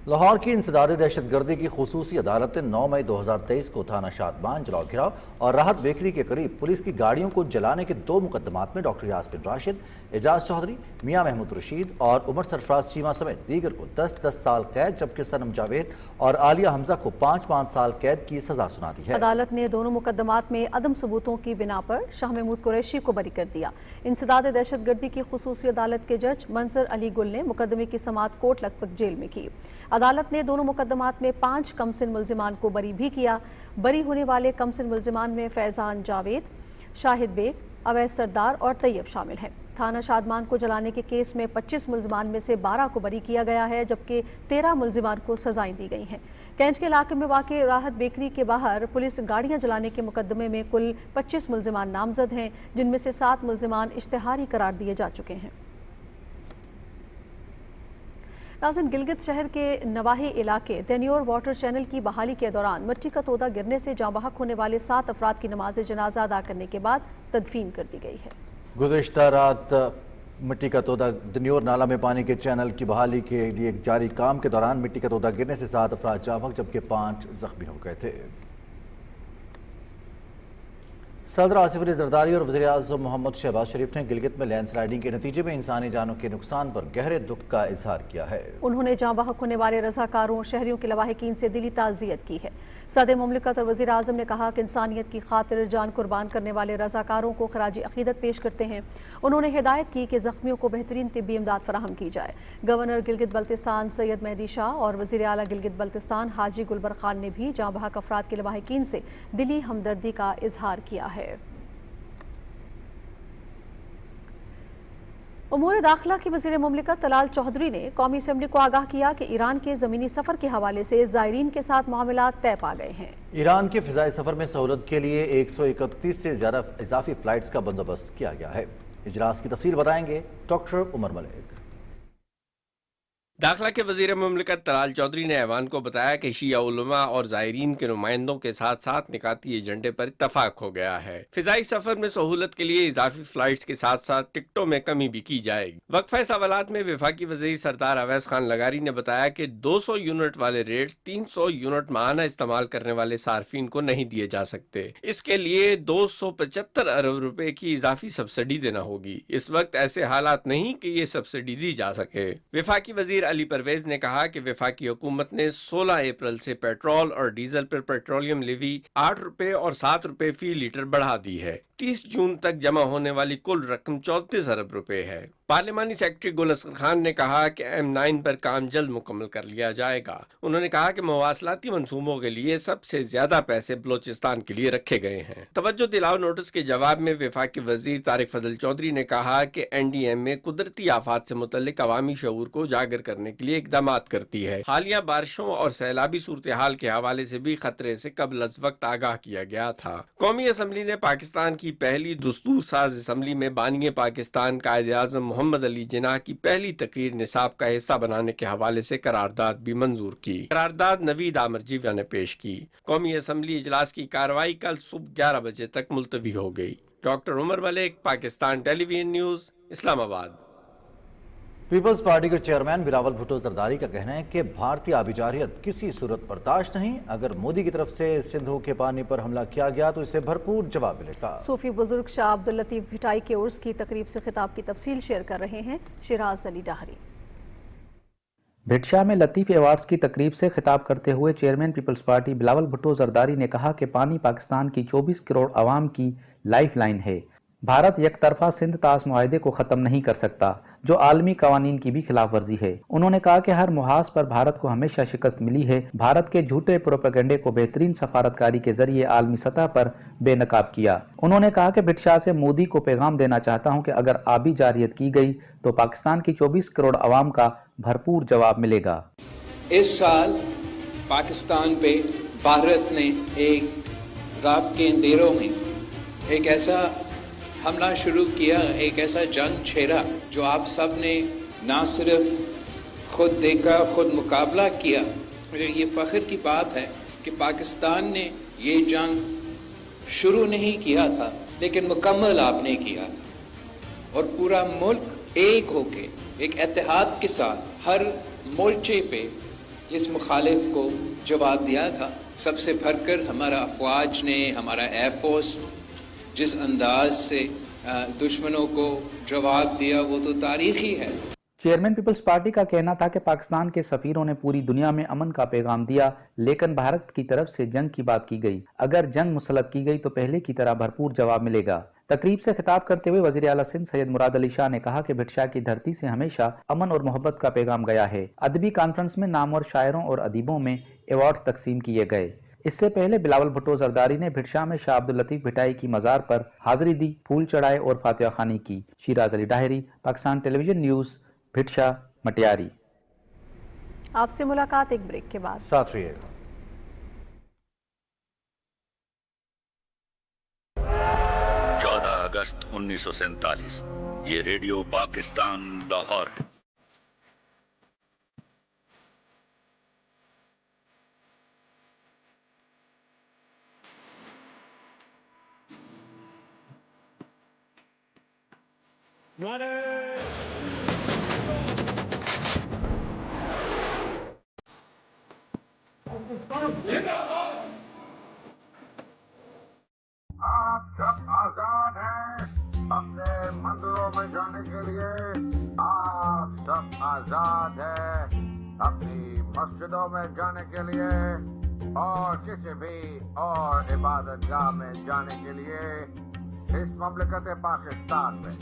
लाहौर की इंसदादी दहशतगर्दी की खुसूसी अदालत ने 9 मई 2023 को थाना शादमान, जलाओ घिराव और राहत बेकरी के करीब पुलिस की गाड़ियों को जलाने के 2 मुकदमात में डॉक्टर यास्मिन राशिद, एजाज चौधरी, मियां महमूद रशीद और उमर सरफराज चीमा समेत दीगर को 10-10 साल कैद, जबकि सनम जावेद और आलिया हमजा को 5-5 साल कैद की सजा सुना दी है। अदालत ने दोनों मुकदमात में अदम सबूतों की बिना पर शाह महमूद कुरैशी को बरी कर दिया। इंसदाद दहशतगर्दी की खुसूसी अदालत के जज मंजर अली गुल ने मुकदमे की समाअत कोट लखपत जेल में की। अदालत ने दोनों मुकदमात में 5 कमसिन मुल्जिमान को बरी भी किया। बरी होने वाले कमसिन मुल्जिमान में फैजान जावेद, शाहिद बेग, अवैस सरदार और तैयब शामिल हैं। थाना शादमान को जलाने के केस में 25 मुल्जिमान में से 12 को बरी किया गया है, जबकि 13 मुल्जिमान को सजाएं दी गई हैं। कैंट के इलाके में वाक़ राहत बेकरी के बाहर पुलिस गाड़ियां जलाने के मुकदमे में कुल 25 मुल्जिमान नामजद हैं, जिनमें से 7 मुल्जिमान इश्तिहारी करार दिए जा चुके हैं। नाज़रीन, गिलगित शहर के नवाही इलाके देनियोर वाटर चैनल की बहाली के दौरान मिट्टी का तोदा गिरने से जाँ बहक होने वाले 7 अफराद की नमाज जनाजा अदा करने के बाद तदफीन कर दी गई है। गुज़िश्ता रात मिट्टी का तोदा दनियोर नाला में पानी के चैनल की बहाली के लिए जारी काम के दौरान मिट्टी का तोदा गिरने से 7 अफराद जाँ बहक जबकि 5 जख्मी हो गए थे। सदर आसिफ अली जरदारी और वज़ीर आज़म मोहम्मद शहबाज शरीफ ने गिलगित में लैंड स्लाइडिंग के नतीजे में इंसानी जानों के नुकसान पर गहरे दुख का इजहार किया है। उन्होंने जाँ बहक होने वाले रज़ाकारों और शहरियों के लवाहिकीन से दिली ताज़ियत की है। सदर मुमलिकत और वज़ीर आज़म ने कहा कि इंसानियत की खातिर जान कुर्बान करने वाले रज़ाकारों को खराजी अक़ीदत पेश करते हैं। उन्होंने हिदायत की कि ज़ख्मियों को बेहतरीन तिब्बी इमदाद फराहम की जाए। गवर्नर गिलगित बल्तिस्तान सैयद मेहदी शाह और वज़ीर आला गिलगित बल्तिस्तान हाजी गुलबर खान ने भी जाँ बहक अफराद के लवाहिकीन से दिली हमदर्दी का इजहार किया है। उमूर दाखिला की वज़ीर मुमलिकत तलाल चौधरी ने कौमी असम्बली को आगाह किया कि ईरान के ज़मीनी सफ़र के हवाले से ज़ायरीन के साथ मामलात तय पा गए हैं। ईरान के फ़िज़ाई सफ़र में सहूलत के लिए 131 से ज़्यादा इजाफी फ़्लाइट्स का बंदोबस्त किया गया है। इजलास की तफसील बताएंगे डॉक्टर उमर मलिक। दाखिला के वज़ीर मुमलिकत तलाल चौधरी ने ऐवान को बताया कि शिया उलमा और ज़ायरीन के नुमाइंदों के साथ साथ निकाती एजेंडे पर इत्तफाक हो गया है। फ़िज़ाई सफ़र में सहूलत के लिए इजाफी फ़्लाइट्स के साथ साथ टिकटों में कमी भी की जाएगी। वक्फ़े सवालात में वफाकी वज़ीर सरदार अवैस खान लगारी ने बताया कि 200 यूनिट वाले रेट्स 300 यूनिट माहाना इस्तेमाल करने वाले सार्फिन को नहीं दिए जा सकते। इसके लिए 275 अरब रुपए की इजाफी सब्सिडी देना होगी। इस वक्त ऐसे हालात नहीं कि ये सब्सिडी दी जा सके। वफाकी वज़ीर अली परवेज ने कहा कि वफाकी हुकूमत ने 16 अप्रैल से पेट्रोल और डीजल पर पेट्रोलियम लेवी 8 रुपए और 7 रुपए फी लीटर बढ़ा दी है। 30 जून तक जमा होने वाली कुल रकम 34 अरब रुपए है। पार्लिमानी सेक्रेटरी गुल असगर खान ने कहा कि M9 पर काम जल्द मुकम्मल कर लिया जाएगा। उन्होंने कहा कि मवासलाती मंसूबों के लिए सबसे ज्यादा पैसे बलोचिस्तान के लिए रखे गए हैं। तवज्जो दिलाओ नोटिस के जवाब में वफाकी वजीर तारिक फजल चौधरी ने कहा कि NDM में कुदरती आफात से मुतल्लिक अवामी शऊर को उजागर करने के लिए इकदाम करती है। हालिया बारिशों और सैलाबी सूरत हाल के हवाले से भी खतरे से कबल अज वक्त आगाह किया गया था। कौमी असम्बली ने पाकिस्तान की पहली दस्तूर साज असम्बली में बानिए पाकिस्तान कायद आज़म मोहम्मद अली जिन्ना की पहली तकरीर निसाब का हिस्सा बनाने के हवाले से करारदाद भी मंजूर की। करारदाद नवीद आमर जीवा ने पेश की। कौमी असम्बली इजलास की कार्रवाई कल सुबह 11 बजे तक मुलतवी हो गई। Doctor Umar Malik, Pakistan television news, Islamabad. Peoples Party के चेयरमैन बिलावल भुट्टो जरदारी का कहना है कि भारतीय आबिजारियत किसी सूरत बर्दाश्त नहीं। अगर मोदी की तरफ से सिंधु के पानी पर हमला किया गया तो इसे भरपूर जवाब मिलेगा। सूफी बुजुर्ग शाह अब्दुल लतीफ भिटाई के उर्स की तकरीब से खिताब की तफसील शेयर कर रहे हैं शिराज अली डाहरी। भिटशाह में लतीफ़ अवार्ड्स की तकरीब से खिताब करते हुए chairman Peoples Party Bilawal Bhutto Zardari ने कहा कि पानी पाकिस्तान की 24 करोड़ आवाम की लाइफ लाइन है। भारत यकतरफा सिंध तास मुआहदे को ख़त्म नहीं कर सकता, जो आलमी कवानीन की भी खिलाफ वर्जी है। उन्होंने कहा कि हर मुहाज पर भारत को हमेशा शिकस्त मिली है। भारत के झूठे प्रोपेगेंडे को बेहतरीन सफारतकारी के जरिए आलमी सतह पर बेनकाब किया। उन्होंने कहा कि भिटशाह से मोदी को पैगाम देना चाहता हूँ कि अगर आबी जारियत की गई तो पाकिस्तान की 24 करोड़ आवाम का भरपूर जवाब मिलेगा। इस साल पाकिस्तान पे भारत ने एक रात के अंधेरों में एक ऐसा हमला शुरू किया, एक ऐसा जंग छेड़ा जो आप सब ने ना सिर्फ खुद देखा, खुद मुकाबला किया। ये फ़ख्र की बात है कि पाकिस्तान ने ये जंग शुरू नहीं किया था लेकिन मुकम्मल आपने किया था और पूरा मुल्क एक होके एक इत्तेहाद के साथ हर मोर्चे पे इस मुखालिफ को जवाब दिया था। सबसे भरकर हमारा अफवाज ने, हमारा एयरफोर्स जिस अंदाज से दुश्मनों को जवाब दिया वो तो तारीखी है। चेयरमैन पीपल्स पार्टी का कहना था कि पाकिस्तान के सफीरों ने पूरी दुनिया में अमन का पैगाम दिया, लेकिन भारत की तरफ से जंग की बात की गई। अगर जंग मुसल्लत की गई तो पहले की तरह भरपूर जवाब मिलेगा। तकरीब से खिताब करते हुए वजीर आला सिंध सैयद मुराद अली शाह ने कहा कि भिटशाह की धरती से हमेशा अमन और मोहब्बत का पैगाम गया है। अदबी कॉन्फ्रेंस में नामवर शायरों और अदीबों में अवार्ड्स तकसीम किए गए। इससे पहले बिलावल भुट्टो जरदारी ने भिटशाह में शाह अब्दुल लतीफ भिटाई की मज़ार पर हाजिरी दी, फूल चढ़ाए और फातिहा खानी की। Shiraz Ali Dahri, Pakistan television news, Bhitshah, Matiari. आपसे मुलाकात एक ब्रेक के बाद। साथ रहिएगा। 14 अगस्त 1947 ये रेडियो पाकिस्तान लाहौर है। जिंदाबाद। آزاد ہے اپنی مسجدوں میں جانے کے لیے اور کسی بھی اور عبادت گاہ میں جانے کے لیے اس مملکت پاکستان میں.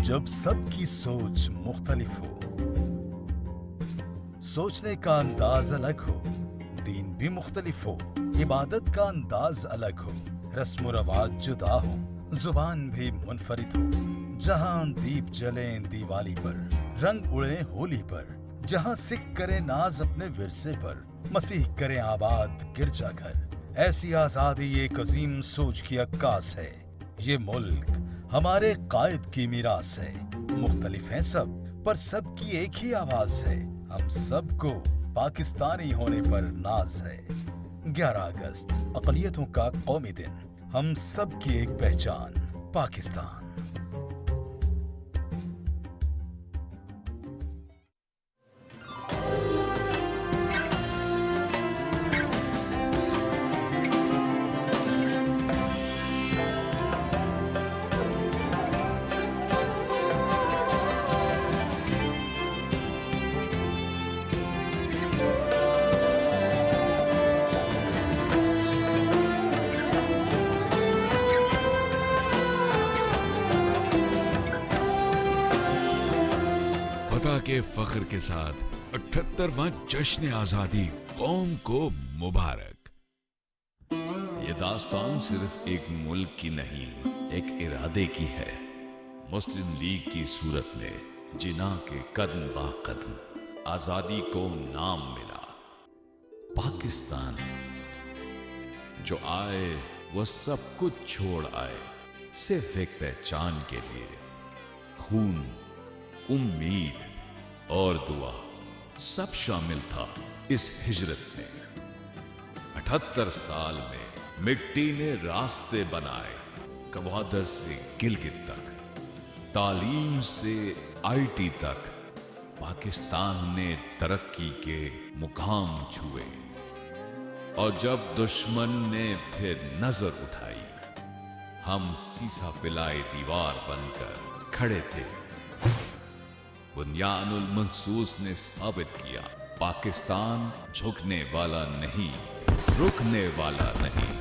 جب سب کی سوچ مختلف ہو، سوچنے کا انداز الگ ہو، دین بھی مختلف ہو، عبادت کا انداز الگ ہو، رسم و رواج جدا ہو، زبان بھی منفرد ہو، جہاں دیپ جلیں دیوالی پر، رنگ اڑے ہولی پر، جہاں سکھ کرے ناز اپنے ورثے پر، مسیح کرے آباد گرجا گھر. ایسی آزادی ایک عظیم سوچ کی عکاس ہے. یہ ملک ہمارے قائد کی میراث ہے. مختلف ہیں سب پر سب کی ایک ہی آواز ہے. ہم سب کو پاکستانی ہونے پر ناز ہے. 11 اگست اقلیتوں کا قومی دن. ہم سب کی ایک پہچان پاکستان. کے فخر کے ساتھ 78واں جشن آزادی قوم کو مبارک. یہ داستان صرف ایک ملک کی نہیں، ایک ارادے کی ہے. مسلم لیگ کی صورت میں جناح کے قدم با قدم آزادی کو نام ملا. پاکستان جو آئے وہ سب کچھ چھوڑ آئے، صرف ایک پہچان کے لیے. خون، امید اور دعا سب شامل تھا اس ہجرت میں. 78 سال میں مٹی نے راستے بنائے. گوادر سے گلگت تک، تعلیم سے آئی ٹی تک، پاکستان نے ترقی کے مقام چھوئے. اور جب دشمن نے پھر نظر اٹھائی، ہم سیسا پلائے دیوار بن کر کھڑے تھے. بنیان المنصوص نے ثابت کیا، پاکستان جھکنے والا نہیں، رکنے والا نہیں.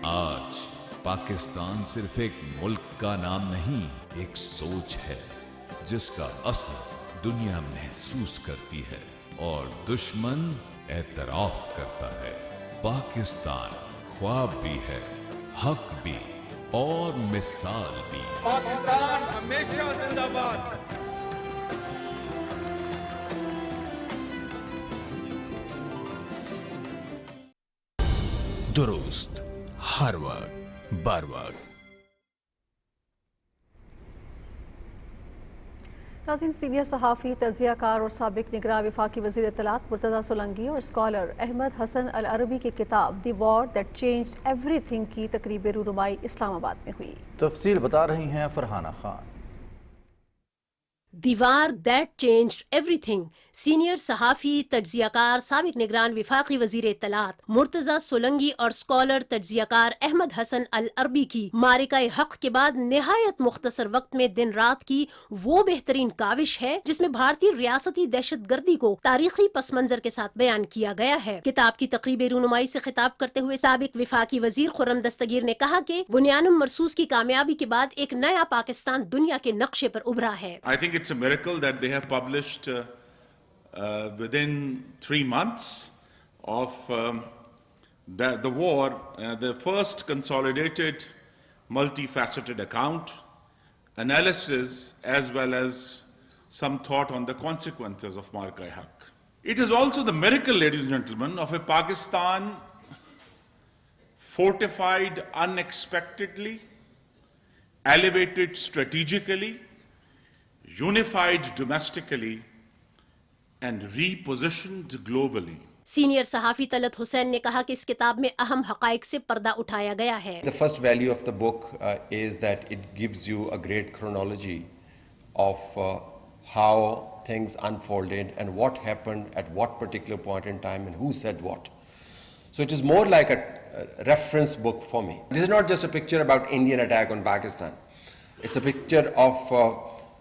آج پاکستان صرف ایک ملک کا نام نہیں، ایک سوچ ہے جس کا اثر دنیا محسوس کرتی ہے اور دشمن اعتراف کرتا ہے. پاکستان خواب بھی ہے، حق بھی اور مثال بھی. پاکستان ہمیشہ زندہ باد. درست ہر وقت بر وقت. ناظرین، سینئر صحافی، تجزیہ کار اور سابق نگراں وفاقی وزیر اطلاعات مرتضیٰ سولنگی اور اسکالر احمد حسن العربی کی کتاب دی war that changed every thing کی تقریب رونمائی اسلام آباد میں ہوئی. تفصیل بتا رہی ہیں Farhana Khan. The war that changed everything senior صحافی، تجزیہ کار، سابق نگران وفاقی وزیر اطلاعات مرتضیٰ سولنگی اور اسکالر تجزیہ کار احمد حسن العربی کی معرکہ حق کے بعد نہایت مختصر وقت میں دن رات کی وہ بہترین کاوش ہے جس میں بھارتی ریاستی دہشت گردی کو تاریخی پس منظر کے ساتھ بیان کیا گیا ہے. کتاب کی تقریب رونمائی سے خطاب کرتے ہوئے سابق وفاقی وزیر خرم دستگیر نے کہا کہ بنیان مرصوص کی کامیابی کے بعد ایک نیا پاکستان دنیا کے نقشے پر ابھرا ہے. It's a miracle that they have published within 3 months of the war, the first consolidated, multifaceted account, analysis, as well as some thought on the consequences of Marka-e-Haq. It is also the miracle, ladies and gentlemen, of a Pakistan fortified unexpectedly, elevated strategically, unified domestically and repositioned globally. Senior صحافی طلعت حسین نے کہا کہ اس کتاب میں اہم حقائق سے پردہ اٹھایا گیا ہے. The first value of the book is that it gives you a great chronology of how things unfolded and what happened at what particular point in time and who said what. So it is more like a reference book for me. This is not just a picture about Indian attack on Pakistan. It's a picture of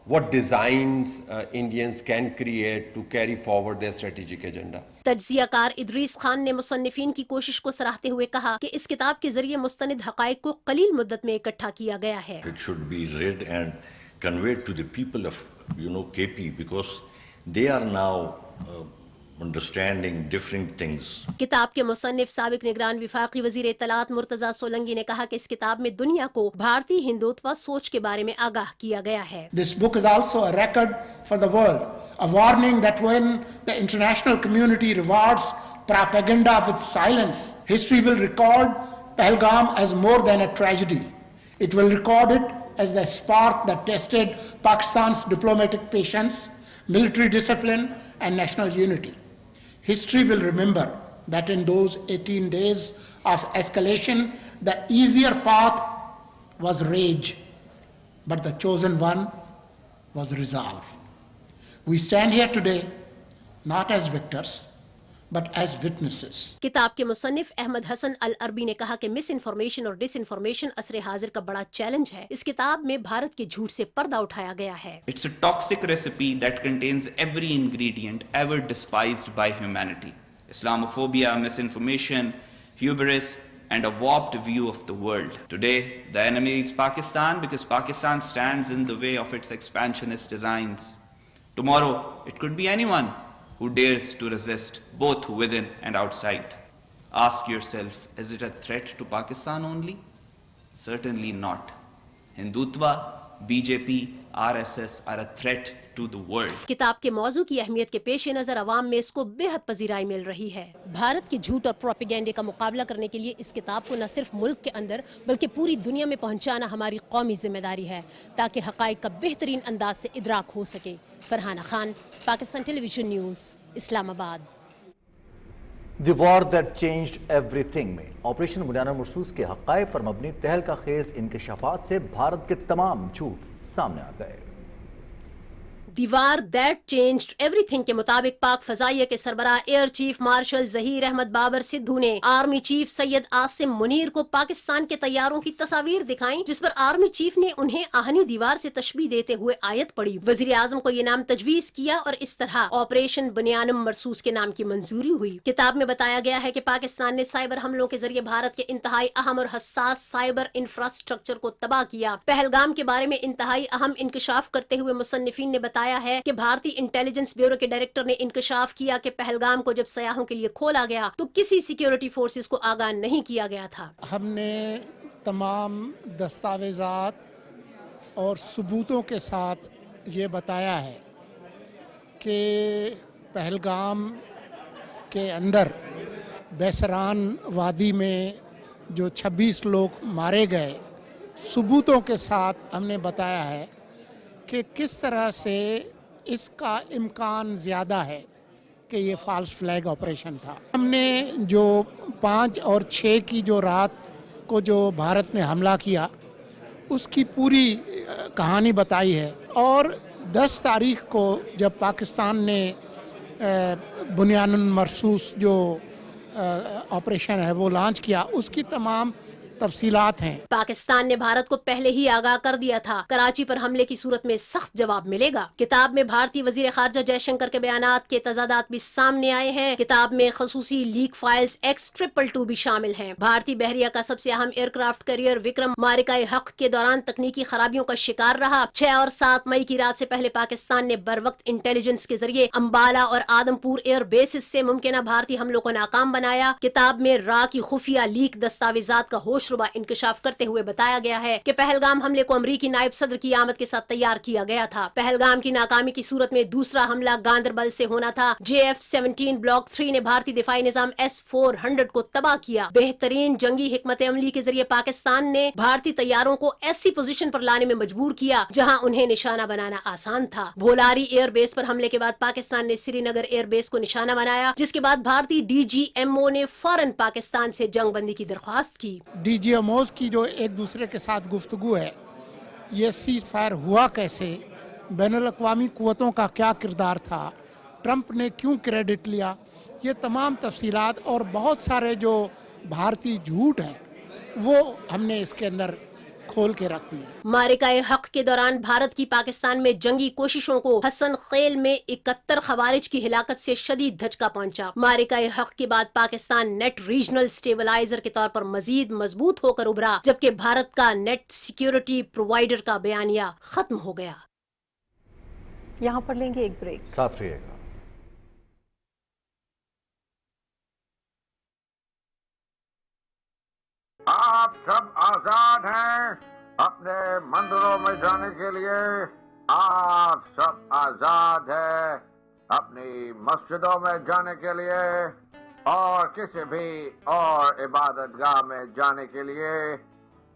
what designs Indians can create to carry forward their strategic agenda. तज्जियाकार Idris Khan ने मुसन्निफीन की कोशिश को सराहते हुए कहा कि इस किताब के जरिए मुस्तनिद हक़ाइक़ को कलील मुद्दत में इकट्ठा किया गया है. It should be read and conveyed to the people of, KP, because they are now understanding different things. किताब के मुसन्निफ साबिक निगरान विफाकी वजीर इत्तलात मुर्तजा सोलंगी ने कहा कि इस किताब में दुनिया को भारतीय हिंदुत्व सोच के बारे में आगाह किया गया है. This book is also a record for the world, a warning that when the international community rewards propaganda with silence, history will record Pahalgam as more than a tragedy. It will record it as the spark that tested Pakistan's diplomatic patience, military discipline, and national unity. History will remember that in those 18 days of escalation, the easier path was rage, but the chosen one was resolve. We stand here today not as victors, but as witnesses. किताब के मुसन्निफ अहमद हसन अल अरबी ने कहा कि miss information और dish information असरे हाजिर का बड़ा चैलेंज है. इस किताब में भारत के झूठ से पर्दा उठाया गया है. It's a toxic recipe that contains every ingredient ever despised by humanity. Islamophobia, misinformation, hubris, and a warped view of the world. Today, the enemy is Pakistan because Pakistan stands in the way of its expansionist designs. Tomorrow, it could be anyone who dares to resist, both within and outside. Ask yourself, is it a threat to Pakistan only? Certainly not. Hindutva, BJP, RSS are a threat to the world. किताब के मौजू की अहमियत के पेश नज़र अवाम में इसको बेहद पजीराई मिल रही है. भारत के झूठ और प्रोपेगेंडे का मुकाबला करने के लिए इस किताब को न सिर्फ मुल्क के अंदर बल्कि पूरी दुनिया में पहुंचाना हमारी कौमी जिम्मेदारी है ताकि हक़ाइक़ का बेहतरीन अंदाज से इदराक हो सके. Farhana Khan, Pakistan television news, Islamabad. The war that changed everything में ऑपरेशन बुनियान मरसूस के हक़ाइक़ पर मबनी तहलका खेज इंकशाफात से भारत के तमाम झूठ सामने आ गए. दीवार दैट चेंज्ड एवरीथिंग के मुताबिक पाक फजाइया के सरबराह air chief marshal Zaheer Ahmed Babar Sidhu ने आर्मी चीफ सैयद आसिम मुनीर को पाकिस्तान के तैयारों की तस्वीर दिखाई, जिस पर आर्मी चीफ ने उन्हें आहनी दीवार से तशबीह देते हुए आयत पढ़ी. वजीर आजम को ये नाम तजवीज किया और इस तरह ऑपरेशन बुनियान मरसूस के नाम की मंजूरी हुई. किताब में बताया गया है कि पाकिस्तान ने साइबर हमलों के जरिए भारत के इंतहाई अहम और हसास साइबर इंफ्रास्ट्रक्चर को तबाह किया. पहलगाम के बारे में इंतहाई अहम इंकशाफ करते हुए मुसन्निफीन ने बताया है कि भारतीय इंटेलिजेंस ब्यूरो के डायरेक्टर ने इंकशाफ किया कि पहलगाम को जब सयाहों के लिए खोला गया तो किसी सिक्योरिटी फोर्सेस को आगाह नहीं किया गया था. हमने तमाम दस्तावेजात और सबूतों के साथ ये बताया है कि पहलगाम के अंदर बेसरान वादी में जो 26 लोग मारे गए, सबूतों के साथ हमने बताया है कि किस तरह से इसका इम्कान ज़्यादा है कि ये फॉल्स फ्लैग ऑपरेशन था. हमने जो 5 और 6 की जो रात को जो भारत ने हमला किया उसकी पूरी कहानी बताई है, और 10 तारीख को जब पाकिस्तान ने बुनियान मरसूस जो ऑपरेशन है वो लॉन्च किया, उसकी तमाम तफसीलात हैं. पाकिस्तान ने भारत को पहले ही आगाह कर दिया था कराची पर हमले की सूरत में सख्त जवाब मिलेगा. किताब में भारतीय वजीर खारजा जयशंकर के बयानात के तजादात भी सामने आए हैं. किताब में खसूसी लीक फाइल्स X222 भी शामिल हैं. भारतीय बहरिया का सबसे अहम एयरक्राफ्ट कैरियर विक्रम मारिकाए हक के दौरान तकनीकी खराबियों का शिकार रहा. 6 और 7 मई की रात से पहले पाकिस्तान ने बरवक्त इंटेलिजेंस के जरिए अंबाला और आदमपुर एयर बेसिस से मुमकिन भारतीय हमलों को नाकाम बनाया. किताब में रा की खुफिया लीक दस्तावेजात का होश रुबा इंकशाफ करते हुए बताया गया है कि पहलगाम हमले को अमरीकी नायब सदर की आमद के साथ तैयार किया गया था. पहलगाम की नाकामी की सूरत में दूसरा हमला गांदरबल से होना था. JF-17 ब्लॉक 3 ने भारतीय दिफाई निजाम S-400 को तबाह किया. बेहतरीन जंगी हिकमत अमली के जरिए पाकिस्तान ने भारतीय तैयारों को ऐसी पोजीशन पर लाने में मजबूर किया जहां उन्हें निशाना बनाना आसान था. भोलारी एयर बेस पर हमले के बाद पाकिस्तान ने श्रीनगर एयर बेस को निशाना बनाया, जिसके बाद भारतीय DGMO ने फौरन पाकिस्तान से जंगबंदी की दरख्वास्त की. DGMOs की जो एक दूसरे के साथ गुफ्तगू है, ये सीज फायर हुआ कैसे, बैनुल-अक़वामी क़ुव्वतों का क्या किरदार था, ट्रंप ने क्यों क्रेडिट लिया, ये तमाम तफसीलात और बहुत सारे जो भारतीय झूठ हैं वो हमने इसके अंदर खोल के रख दिए। मारिकाए हक के दौरान भारत की पाकिस्तान में जंगी कोशिशों को हसन खेल में 71 खवारिज की हिलाकत से शदीद धचका पहुंचा। मारिकाए हक के बाद पाकिस्तान नेट रीजनल स्टेबलाइजर के तौर पर मजीद मजबूत होकर उभरा, जबकि भारत का नेट सिक्योरिटी प्रोवाइडर का बयानिया खत्म हो गया। यहाँ पर लेंगे एक ब्रेक, साथ रहिएगा। आप सब आजाद हैं अपने मंदिरों में जाने के लिए, आप सब आजाद हैं अपनी मस्जिदों में जाने के लिए और किसी भी और इबादतगाह में जाने के लिए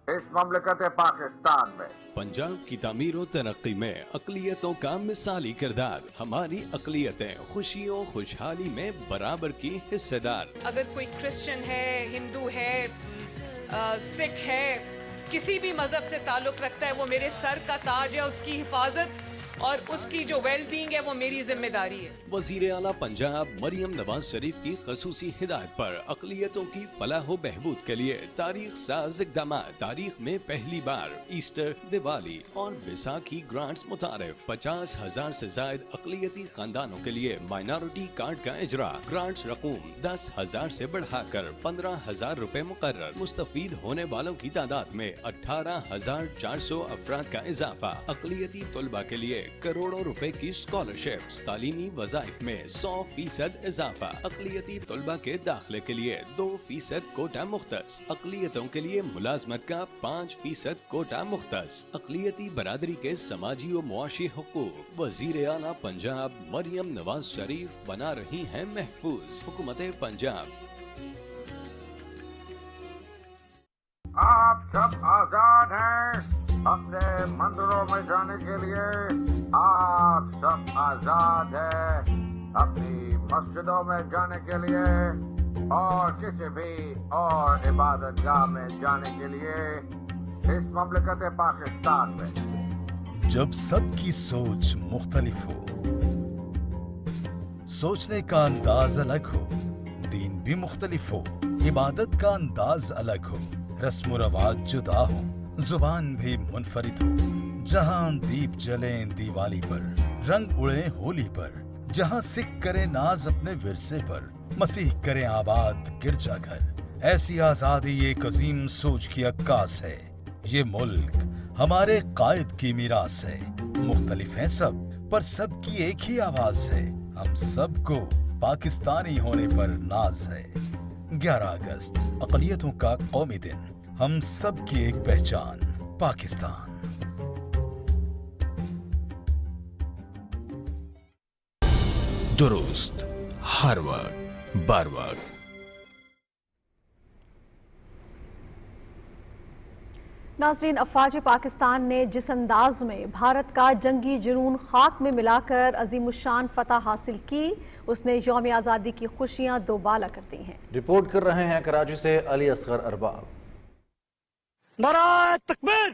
इस ममलकत पाकिस्तान में। पंजाब की तामीर और तरक्की में अक़लियतों का मिसाली किरदार। हमारी अक़लियतें खुशियों खुशहाली में बराबर की हिस्सेदार। अगर कोई क्रिश्चियन है, हिंदू है, सिख है, किसी भी मजहब से ताल्लुक रखता है, वो मेरे सर का ताज है, उसकी हिफाजत और उसकी जो वेल बीइंग है वो मेरी जिम्मेदारी है। वज़ीर आला पंजाब मरियम नवाज शरीफ की खसूसी हिदायत पर अक़लियतों की फलाह व बहबूद के लिए तारीख साज इक़दाम। तारीख में पहली बार ईस्टर, दिवाली और बैसाखी ग्रांट्स मुतारिफ। 50,000 से जायद अक़लियती खानदानों के लिए माइनॉरिटी कार्ड का इजरा। ग्रांट्स रकूम 10,000 से बढ़ाकर 15,000 रुपए मुकर्रर। मुस्तफीद होने वालों की तादाद में 18,400 अफराद का इजाफा। अक़लियती तलबा के लिए करोड़ों रुपए की स्कॉलरशिप्स। तालीमी वज़ाइफ में 100% इजाफा। अक़लियती तलबा के दाखिले के लिए 2% कोटा मुख्तस। अक़लियतों के लिए मुलाजमत का 5% कोटा मुख्तस। अक़लियती बरादरी के समाजी व मुआशी हुकूक। वज़ीर आला पंजाब मरियम नवाज शरीफ बना रही हैं महफूज। हुकूमत पंजाब। आप सब आजाद हैं अपने मंदिरों में जाने के लिए, आप सब आजाद हैं अपनी मस्जिदों में जाने के लिए और किसी भी और इबादतगाह में जाने के लिए इस ममलकत पाकिस्तान में। जब सबकी सोच मुख्तलिफ हो, सोचने का अंदाज अलग हो, दीन भी मुख्तलिफ हो, इबादत का अंदाज अलग हो, रस्म रवाज जुदा हो, जुबान भी मुनफरिद हो। जहां दीप जले दिवाली पर, रंग उड़े होली पर, जहां सिख करे नाज अपने विरसे पर, मसीह करे आबाद गिरजाघर। ऐसी आजादी एक अजीम सोच की अक्कास है। ये मुल्क हमारे कायद की मीरास है। मुख्तलिफ हैं सब पर सबकी एक ही आवाज है। हम सबको पाकिस्तानी होने पर नाज है। 11 अगस्त अक़लियतों का कौमी दिन। हम सब की एक पहचान, पाकिस्तान। दुरुस्त हर वक्त बर वक्त। नाज़रीन, अफ़वाज पाकिस्तान ने जिस अंदाज में भारत का जंगी जुनून खाक में मिलाकर अज़ीमुश्शान फतह हासिल की, उसने यौम आज़ादी की खुशियां दोबाला कर दी हैं। रिपोर्ट कर रहे हैं कराची से अली असगर अरबाब। नारे तकबीर।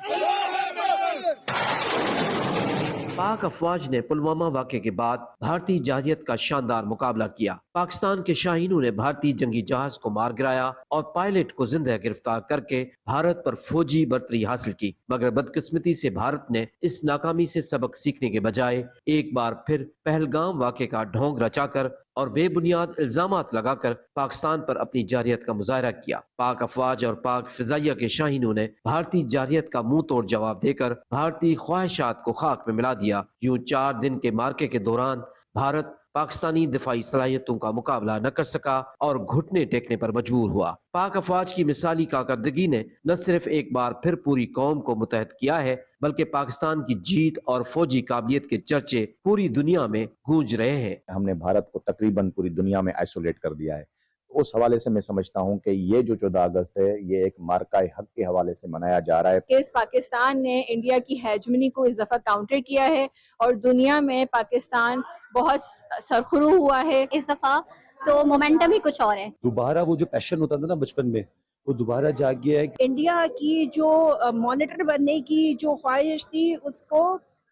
पाक अफवाज ने पुलवामा वाक़े के बाद भारतीय जहाजियत का शानदार मुकाबला किया। पाकिस्तान के शाहीनों ने भारतीय जंगी जहाज को मार गिराया और पायलट को जिंदा गिरफ्तार करके भारत पर फौजी बर्तरी हासिल की। मगर बदकिस्मती से भारत ने इस नाकामी से सबक सीखने के बजाय एक बार फिर पहलगाम वाक़े का ढोंग रचाकर और बेबुनियाद इल्जामात लगाकर पाकिस्तान पर अपनी जारहियत का मुजाहरा किया। पाक अफवाज और पाक फिजाइया के शाहीनों ने भारतीय जारहियत का मुंह तोड़ जवाब देकर भारतीय ख्वाहिशात को खाक में मिला दिया। यूं 4 दिन के मार्के के दौरान भारत पाकिस्तानी दिफाई सलाहियतों का मुकाबला न कर सका और घुटने टेकने पर मजबूर हुआ। पाक अफवाज की मिसाली कारकर्दगी ने न सिर्फ एक बार फिर पूरी कौम को मुतहद किया है, बल्कि पाकिस्तान की जीत और फौजी काबिलियत के चर्चे पूरी दुनिया में गूंज रहे हैं। हमने भारत को तकरीबन पूरी दुनिया में आइसोलेट कर दिया है। उस हवाले से मैं समझता हूं कि ये जो 14 अगस्त है, ये एक मार्का हक के हवाले से मनाया जा रहा है। इस पाकिस्तान ने इंडिया की हेजमनी को इस दफा काउंटर किया है और दुनिया में पाकिस्तान बहुत सरखुरू हुआ है इस दफा, तो मोमेंटम ही कुछ और है। दोबारा वो जो पैशन होता था ना बचपन में, वो दोबारा जाग गया है। इंडिया की जो मॉनिटर बनने की जो ख्वाहिश थी, उसको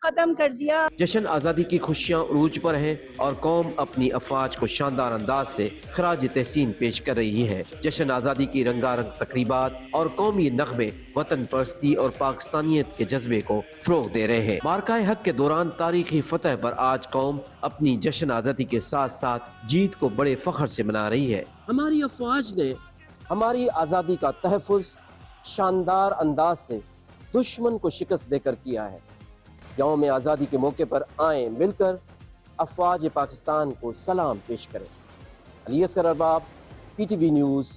खत्म कर दिया। जश्न आज़ादी की खुशियाँ उरूज पर हैं और कौम अपनी अफवाज को शानदार अंदाज से खराज तहसीन पेश कर रही है। जश्न आज़ादी की रंगारंग तकरीबात और कौमी नगमे वतन परस्ती और पाकिस्तानियत के जज्बे को फ़रोग़ दे रहे हैं। मार्का हक के दौरान तारीखी फतह पर आज कौम अपनी जश्न आज़ादी के साथ साथ जीत को बड़े फ़ख्र से मना रही है। हमारी अफवाज ने हमारी आज़ादी का तहफ़्फ़ुज़ शानदार अंदाज से दुश्मन को शिकस्त देकर किया है। यौम आज़ादी के मौके पर आए मिलकर अफवाज पाकिस्तान को सलाम पेश करें। Ali Asghar Arbab, PTV news,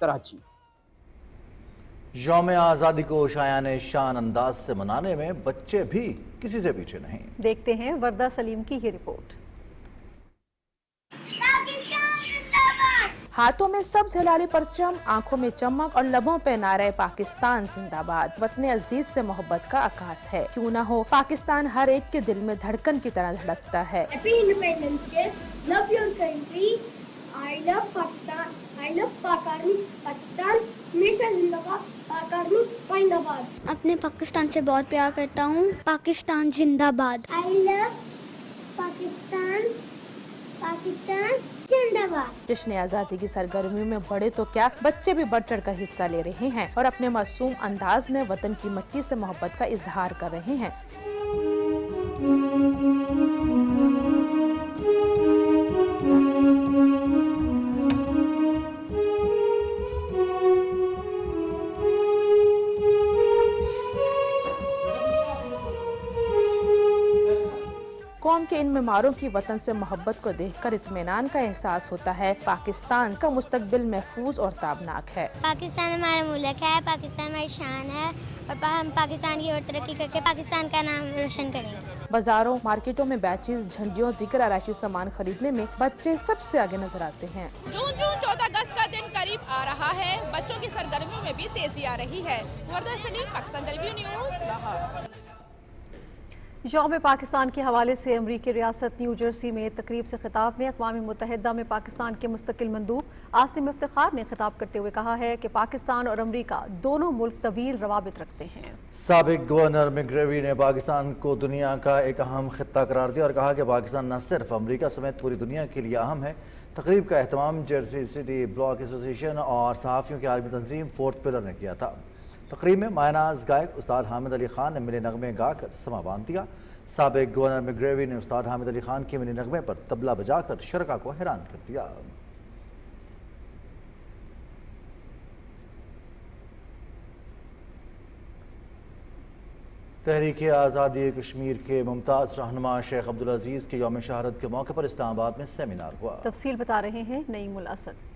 Karachi. यौम आज़ादी को शायान शान अंदाज से मनाने में बच्चे भी किसी से पीछे नहीं। देखते हैं वर्दा सलीम की ये रिपोर्ट। हाथों में सब्ज हिलाली परचम, आंखों में चमक और लबों पे नारे पाकिस्तान जिंदाबाद। वतन अजीज से मोहब्बत का आकाश है, क्यों ना हो पाकिस्तान हर एक के दिल में धड़कन की तरह धड़कता है। Happy Independence Day, love your country, I love Pakistan, I love Pakistan, हमेशा जिंदाबाद, पाक आर्मी जिंदाबाद। अपने पाकिस्तान से बहुत प्यार करता हूँ, पाकिस्तान जिंदाबाद। I love पाकिस्तान, पाकिस्तान जिंदाबाद। जश्न आज़ादी की सरगर्मियों में बड़े तो क्या बच्चे भी बढ़ चढ़ कर हिस्सा ले रहे हैं और अपने मासूम अंदाज में वतन की मिट्टी से मोहब्बत का इजहार कर रहे हैं। कौम के इन मेमारों की वतन से मोहब्बत को देखकर इत्मीनान का एहसास होता है। पाकिस्तान का मुस्तकबिल महफूज और ताबनाक है। पाकिस्तान हमारा मुल्क है, पाकिस्तान हमारी शान है और हम पाकिस्तान की और तरक्की करके पाकिस्तान का नाम रोशन करेंगे। बाजारों मार्केटों में बैचेस, झंडियों, दीगर आराशी सामान खरीदने में बच्चे सबसे आगे नजर आते हैं। जून 14 अगस्त का दिन करीब आ रहा है, बच्चों की सरगर्मियों में भी तेजी आ रही है। वर्दा सलीम, पाकिस्तान टेलीविजन न्यूज़, लाहौर। यौम पाकिस्तान के हवाले से अमरीकी रियासत न्यू जर्सी में तकरीब से खिताब में अक़वाम मुत्तहिदा में पाकिस्तान के मुस्तकिल मंदूब आसिम इफ्तिखार ने खिताब करते हुए कहा है कि पाकिस्तान और अमरीका दोनों मुल्क तवील रवाबित रखते हैं। साबिक गवर्नर मैक्ग्रेवी ने पाकिस्तान को दुनिया का एक अहम खित्ता करार दिया और कहा कि पाकिस्तान न सिर्फ अमरीका समेत पूरी दुनिया के लिए अहम है। तकरीब का एहतमाम जर्सी सिटी ब्लॉक एसोसिएशन और सहाफ़ियों की आलमी तंजीम फोर्थ पिलर ने किया था। तकरीब में मायनाज गायक उस्ताद हामिद अली खान ने मिले नगमे गाकर समा बांध दिया। साबिक गवर्नर मैक्ग्रेवी ने उस्ताद हामिद अली खान के मिले नगमे पर तबला बजाकर शरका को हैरान कर दिया। तहरीक आज़ादी कश्मीर के मुमताज़ रहनुमा शेख अब्दुल अजीज़ के यौम शहादत के मौके पर इस्लामाबाद में सेमिनार हुआ। तफसील बता रहे हैं नईमुल असद।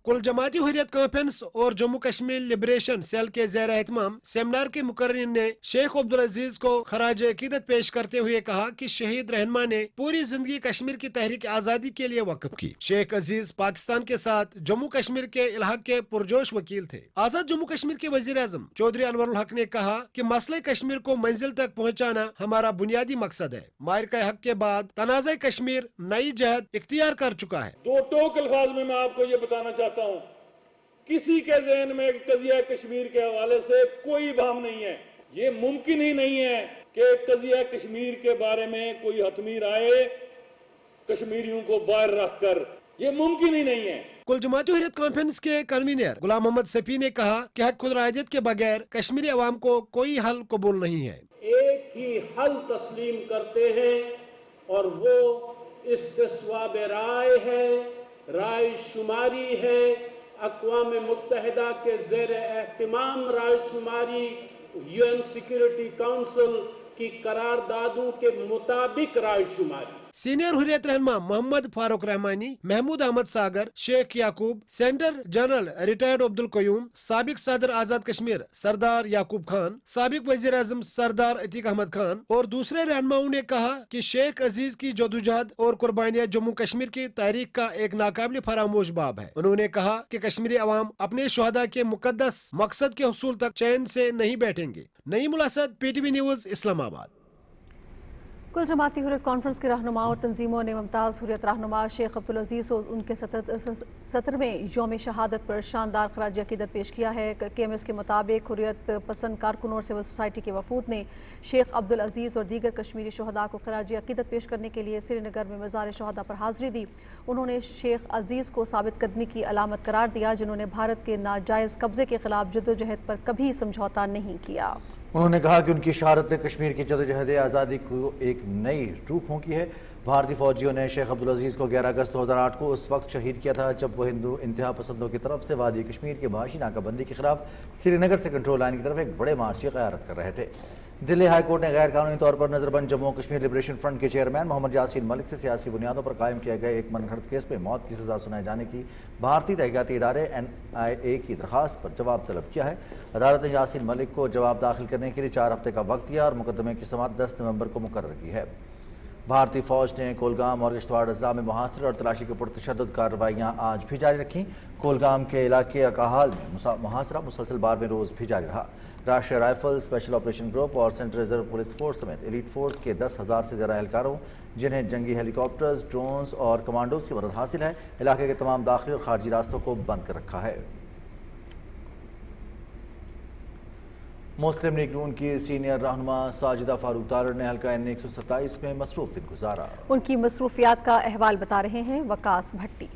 कुल जमाती हुर्रियत कॉन्फ्रेंस और जम्मू कश्मीर लिबरेशन सेल के ज़ेर एहतमाम सेमिनार के मुकर्रिन ने शेख अब्दुल अजीज को खराज अकीदत पेश करते हुए कहा कि शहीद रहनुमा ने पूरी जिंदगी कश्मीर की तहरीक आज़ादी के लिए वक्फ की। शेख अजीज पाकिस्तान के साथ जम्मू कश्मीर के इलाक़ के पुरजोश वकील थे। आज़ाद जम्मू कश्मीर के वज़ीर आज़म चौधरी अनवरुल हक ने कहा कि मसले कश्मीर को मंजिल तक पहुँचाना हमारा बुनियादी मकसद है। मारिका हक के बाद तनाज़ा कश्मीर नई जहत इख्तियार कर चुका है। दो टोक अल्फाज में मैं आपको ये बताना चाहता हूँ, किसी के ज़हन में कज़िया कश्मीर के हवाले से कोई भाव नहीं है। ये मुमकिन ही नहीं है कि कज़िया कश्मीर के बारे में कोई हतमी राय कश्मीरियों को बाहर रखकर, ये मुमकिन ही नहीं है। कुल जमाती हुर्रियत कॉन्फ्रेंस के कन्वीनर गुलाम मोहम्मद सफी ने कहा कि हक खुद रायत के बगैर कश्मीरी अवाम को कोई हल कबूल नहीं है। एक ही हल तस्लीम करते हैं और वो इस्तिस्वाब राय है, राय शुमारी है, अक़वाम मुत्तहिदा के ज़ेर एहतिमाम राय शुमारी, UN सिक्योरिटी काउंसिल की करारदादों के मुताबिक राय शुमारी। सीनियर हुर्रियत रहनुमा Mohammad Farooq Rehmani, Mahmood Ahmed Sagar, Sheikh Yaqub, senator general retired Abdul Qayyum, साबिक सदर आज़ाद कश्मीर सरदार याकूब खान, साबिक वज़ीर आज़म सरदार अतीक अहमद खान और दूसरे रहनुमाओं ने कहा कि शेख अजीज की जदोजहद और कुर्बानियां जम्मू कश्मीर की तारीख का एक नाकाबिल फरामोश बाब है। उन्होंने कहा कि कश्मीरी अवाम अपने शुहदा के मुकद्दस मकसद के हुसूल तक चैन से नहीं बैठेंगे। Naimul Asad, PTV news, Islamabad. कुल जमाती हुर्रियत कॉन्फ्रेंस के रहनुमा और तंजीमों ने मुमताज़ हुर्रियत रहनुमा शेख अब्दुल अजीज़ और उनके 70वें यौम शहादत पर शानदार खराज अकीदत पेश किया है। KMS के मुताबिक हुर्रियत पसंद कारकुनों और सिविल सोसाइटी के वफूद ने शेख अब्दुल अजीज़ और दीगर कश्मीरी शहदा को खराज अकीदत पेश करने के लिए श्रीनगर में मज़ार शहदा पर हाज़िरी दी। उन्होंने शेख अजीज़ को साबित कदमी की अलामत करार दिया, जिन्होंने भारत के नाजायज़ कब्ज़े के खिलाफ जद्दोजहद पर कभी समझौता नहीं किया। उन्होंने कहा कि उनकी शहादत ने कश्मीर की जद्दोजहद आज़ादी को एक नई रूप फूंकी है। भारतीय फौजियों ने शेख अब्दुल अजीज़ को 11 अगस्त 2008 को उस वक्त शहीद किया था जब वो हिंदू इंतहा पसंदों की तरफ से वादी कश्मीर के महाशी नाकाबंदी के खिलाफ श्रीनगर से कंट्रोल लाइन की तरफ एक बड़े मार्च की क़यादत कर रहे थे। दिल्ली हाई कोर्ट ने गैर कानूनी तौर पर नजरबंद जम्मू कश्मीर लिबरेशन फ्रंट के चेयरमैन मोहम्मद यासीन मलिक से सियासी बुनियादों पर कायम किए गए एक मनगढ़ंत केस में मौत की सजा सुनाए जाने की भारतीय तहकीकाती इदारे NIA की दरखास्त पर जवाब तलब किया है। अदालत ने यासीन मलिक को जवाब दाखिल करने के लिए 4 हफ्ते का वक्त दिया और मुकदमे की समाअत 10 नवंबर को मुकर्रर की है। भारतीय फौज ने कोलगाम और किश्तवाड़ अजला में मुहासरे और तलाशी की पुरतशद्दुद कार्रवाइयाँ आज भी जारी रखी। कोलगाम के इलाके अकाहाल में मुहासरा मुसलसल 12वें रोज़ भी जारी रहा। राष्ट्रीय राइफल, स्पेशल ऑपरेशन ग्रुप और सेंट्रल रिजर्व पुलिस फोर्स समेत एलीट फोर्स के 10,000 से ज़्यादा एहलकारों, जिन्हें जंगी हेलीकॉप्टर्स, ड्रोन्स और कमांडोज की मदद हासिल है, इलाके के तमाम दाखिली और खारजी रास्तों को बंद कर रखा है। मुस्लिम लीग नून की सीनियर रहनुमा साजिदा फारूक तारड़ ने हल्का N 127 में मसरूफ दिन गुजारा। उनकी मसरूफियात का अहवाल बता रहे हैं वकास भट्टी।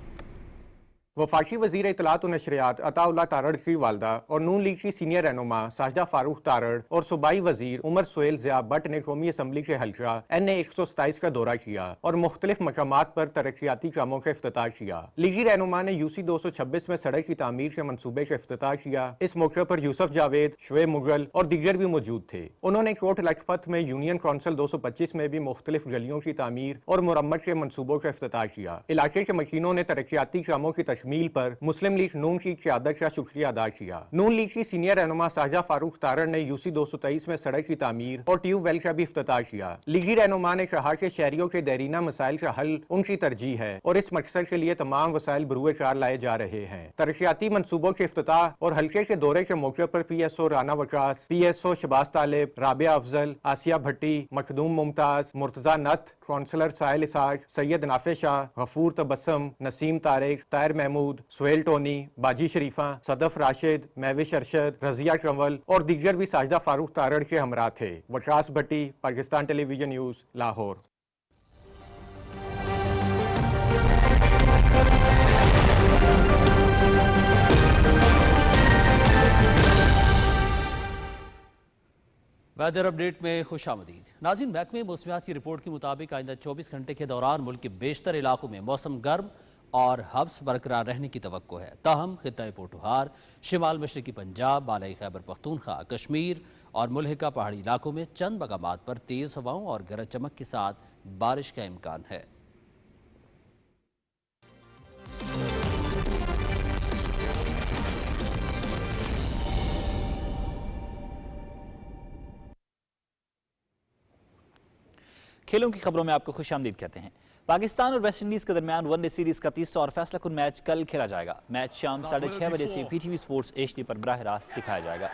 वफाकी वज़ीर इत्तलात और नशरियात अताउल्लाह तारड़ की वालदा और नून लीग की सीनियर रहनुमा साजिदा फारूक तारड़ और सूबाई वज़ीर उमर सुहेल ज़िया भट्ट ने कौमी असम्बली के हल्का N 127 का दौरा किया और मुख्तलिफ मकामात पर तरक्याती कामों का इफ्तिताह किया। लीगी रहनुमा ने UC 226 में सड़क की तामीर के मनसूबे का इफ्तिताह किया। इस मौके पर यूसुफ जावेद, शुएब मुगल और दीगर भी मौजूद थे। उन्होंने कोट लखपत में यूनियन कौंसिल 225 में भी मुख्तलिफ गलियों की तामीर और मुरम्मत के मनसूबों का इफ्तिताह किया। इलाके के मकीनों ने तरक्याती कामों की मील पर मुस्लिम लीग नून की क़यादत का शुक्रिया अदा किया। नून लीग की सीनियर रहनुमा साजिदा फारूक तारड़ ने UC 223 में सड़क की तामीर और ट्यूबवेल का भी इफ्तिताह किया। लीगी रहनुमा ने कहा कि शहरियों के देरीना मसाइल का हल उनकी तरजीह है और इस मकसद के लिए तमाम वसाइल बरूए कार लाए जा रहे हैं। तरक्याती मनसूबों के इफ्तिताह और हल्के के दौरे के मौके पर PSO राना वकास, PSO शबाज तालिब, राबिया अफजल, आसिया भट्टी, मखदूम मुमताज, मुर्तजा नथ, काउंसलर साहिल इसाक, सैयद नाफे शाह, गफूर तबस्सम, नसीम तारिक, ताहिर महमूद, सुहेल टोनी, बाजी शरीफा, सदफ राशिद, महविश अरशद, रजिया कंवल और दीगर भी साजिदा फारूक तारड़ के हमरा थे। Waqas Bhatti, Pakistan television news, Lahore. Weather update में खुश आमदीद। नाज़रीन, महकमे मौसमियात की रिपोर्ट के मुताबिक आइंदा 24 घंटे के दौरान मुल्क के बेशतर इलाकों में मौसम गर्म और हब्स बरकरार रहने की तवक्को है। ताहम खित्ता पोटोहार, शिमाल मशरकी पंजाब, बालाई खैबर पख्तूनख्वा, कश्मीर और मुल्हिका पहाड़ी इलाकों में चंद मकामात पर तेज़ हवाओं और गरज चमक के साथ बारिश का इम्कान है। खेलों की खबरों में आपको खुशामदीद कहते हैं। पाकिस्तान और वेस्ट इंडीज के दरमियान वनडे सीरीज का तीसरा और फैसला कुन मैच कल खेला जाएगा। मैच शाम 6:30 बजे से PTV स्पोर्ट्स HD पर बराह रास्त दिखाया जाएगा।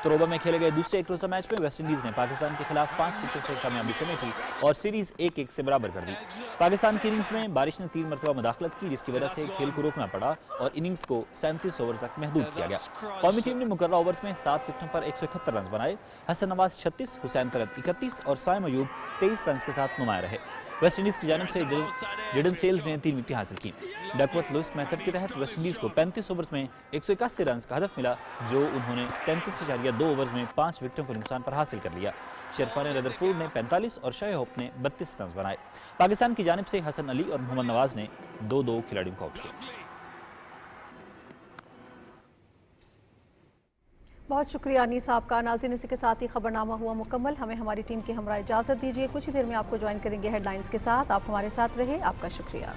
तरोबा में खेले गए दूसरे एक रोजा मैच में वेस्ट इंडीज ने पाकिस्तान के खिलाफ 5 विकेटों से कामयाबी समेटी और सीरीज 1-1 से बराबर कर दी। पाकिस्तान की इनिंग्स में बारिश ने 3 मरतबा मुदाखलत की, जिसकी वजह से खेल को रोकना पड़ा और इनिंग्स को 37 ओवर तक महदूद किया गया। कौमी टीम ने मुकर्रर ओवर्स में 7 विकेटों पर 171 रन बनाए। हसन नवाज 36, हुसैन तरत 31 और साइम अयूब 23 रन के साथ नुमाया रहे। वेस्ट इंडीज की जानिब से जेडन सेल्स ने 3 विकेटें हासिल की। डकवर्थ लुईस मेथड के तहत वेस्ट इंडीज को 35 ओवर्स में 181 रन का हदफ मिला, जो उन्होंने 33.2 ओवर्स में 5 विकेटों के नुकसान पर हासिल कर लिया। शरफान रदरफोर्ड ने 45 और शाह होप ने 32 रन बनाए। पाकिस्तान की जानिब से हसन अली और मोहम्मद नवाज ने 2-2 खिलाड़ियों को आउट किया। बहुत शुक्रिया अनीसा आपका। नाज़रीन, इसी के साथ ही खबरनामा हुआ मुकम्मल। हमें हमारी टीम के हमरा इजाज़त दीजिए। कुछ ही देर में आपको ज्वाइन करेंगे हेडलाइंस के साथ। आप हमारे साथ रहे, आपका शुक्रिया।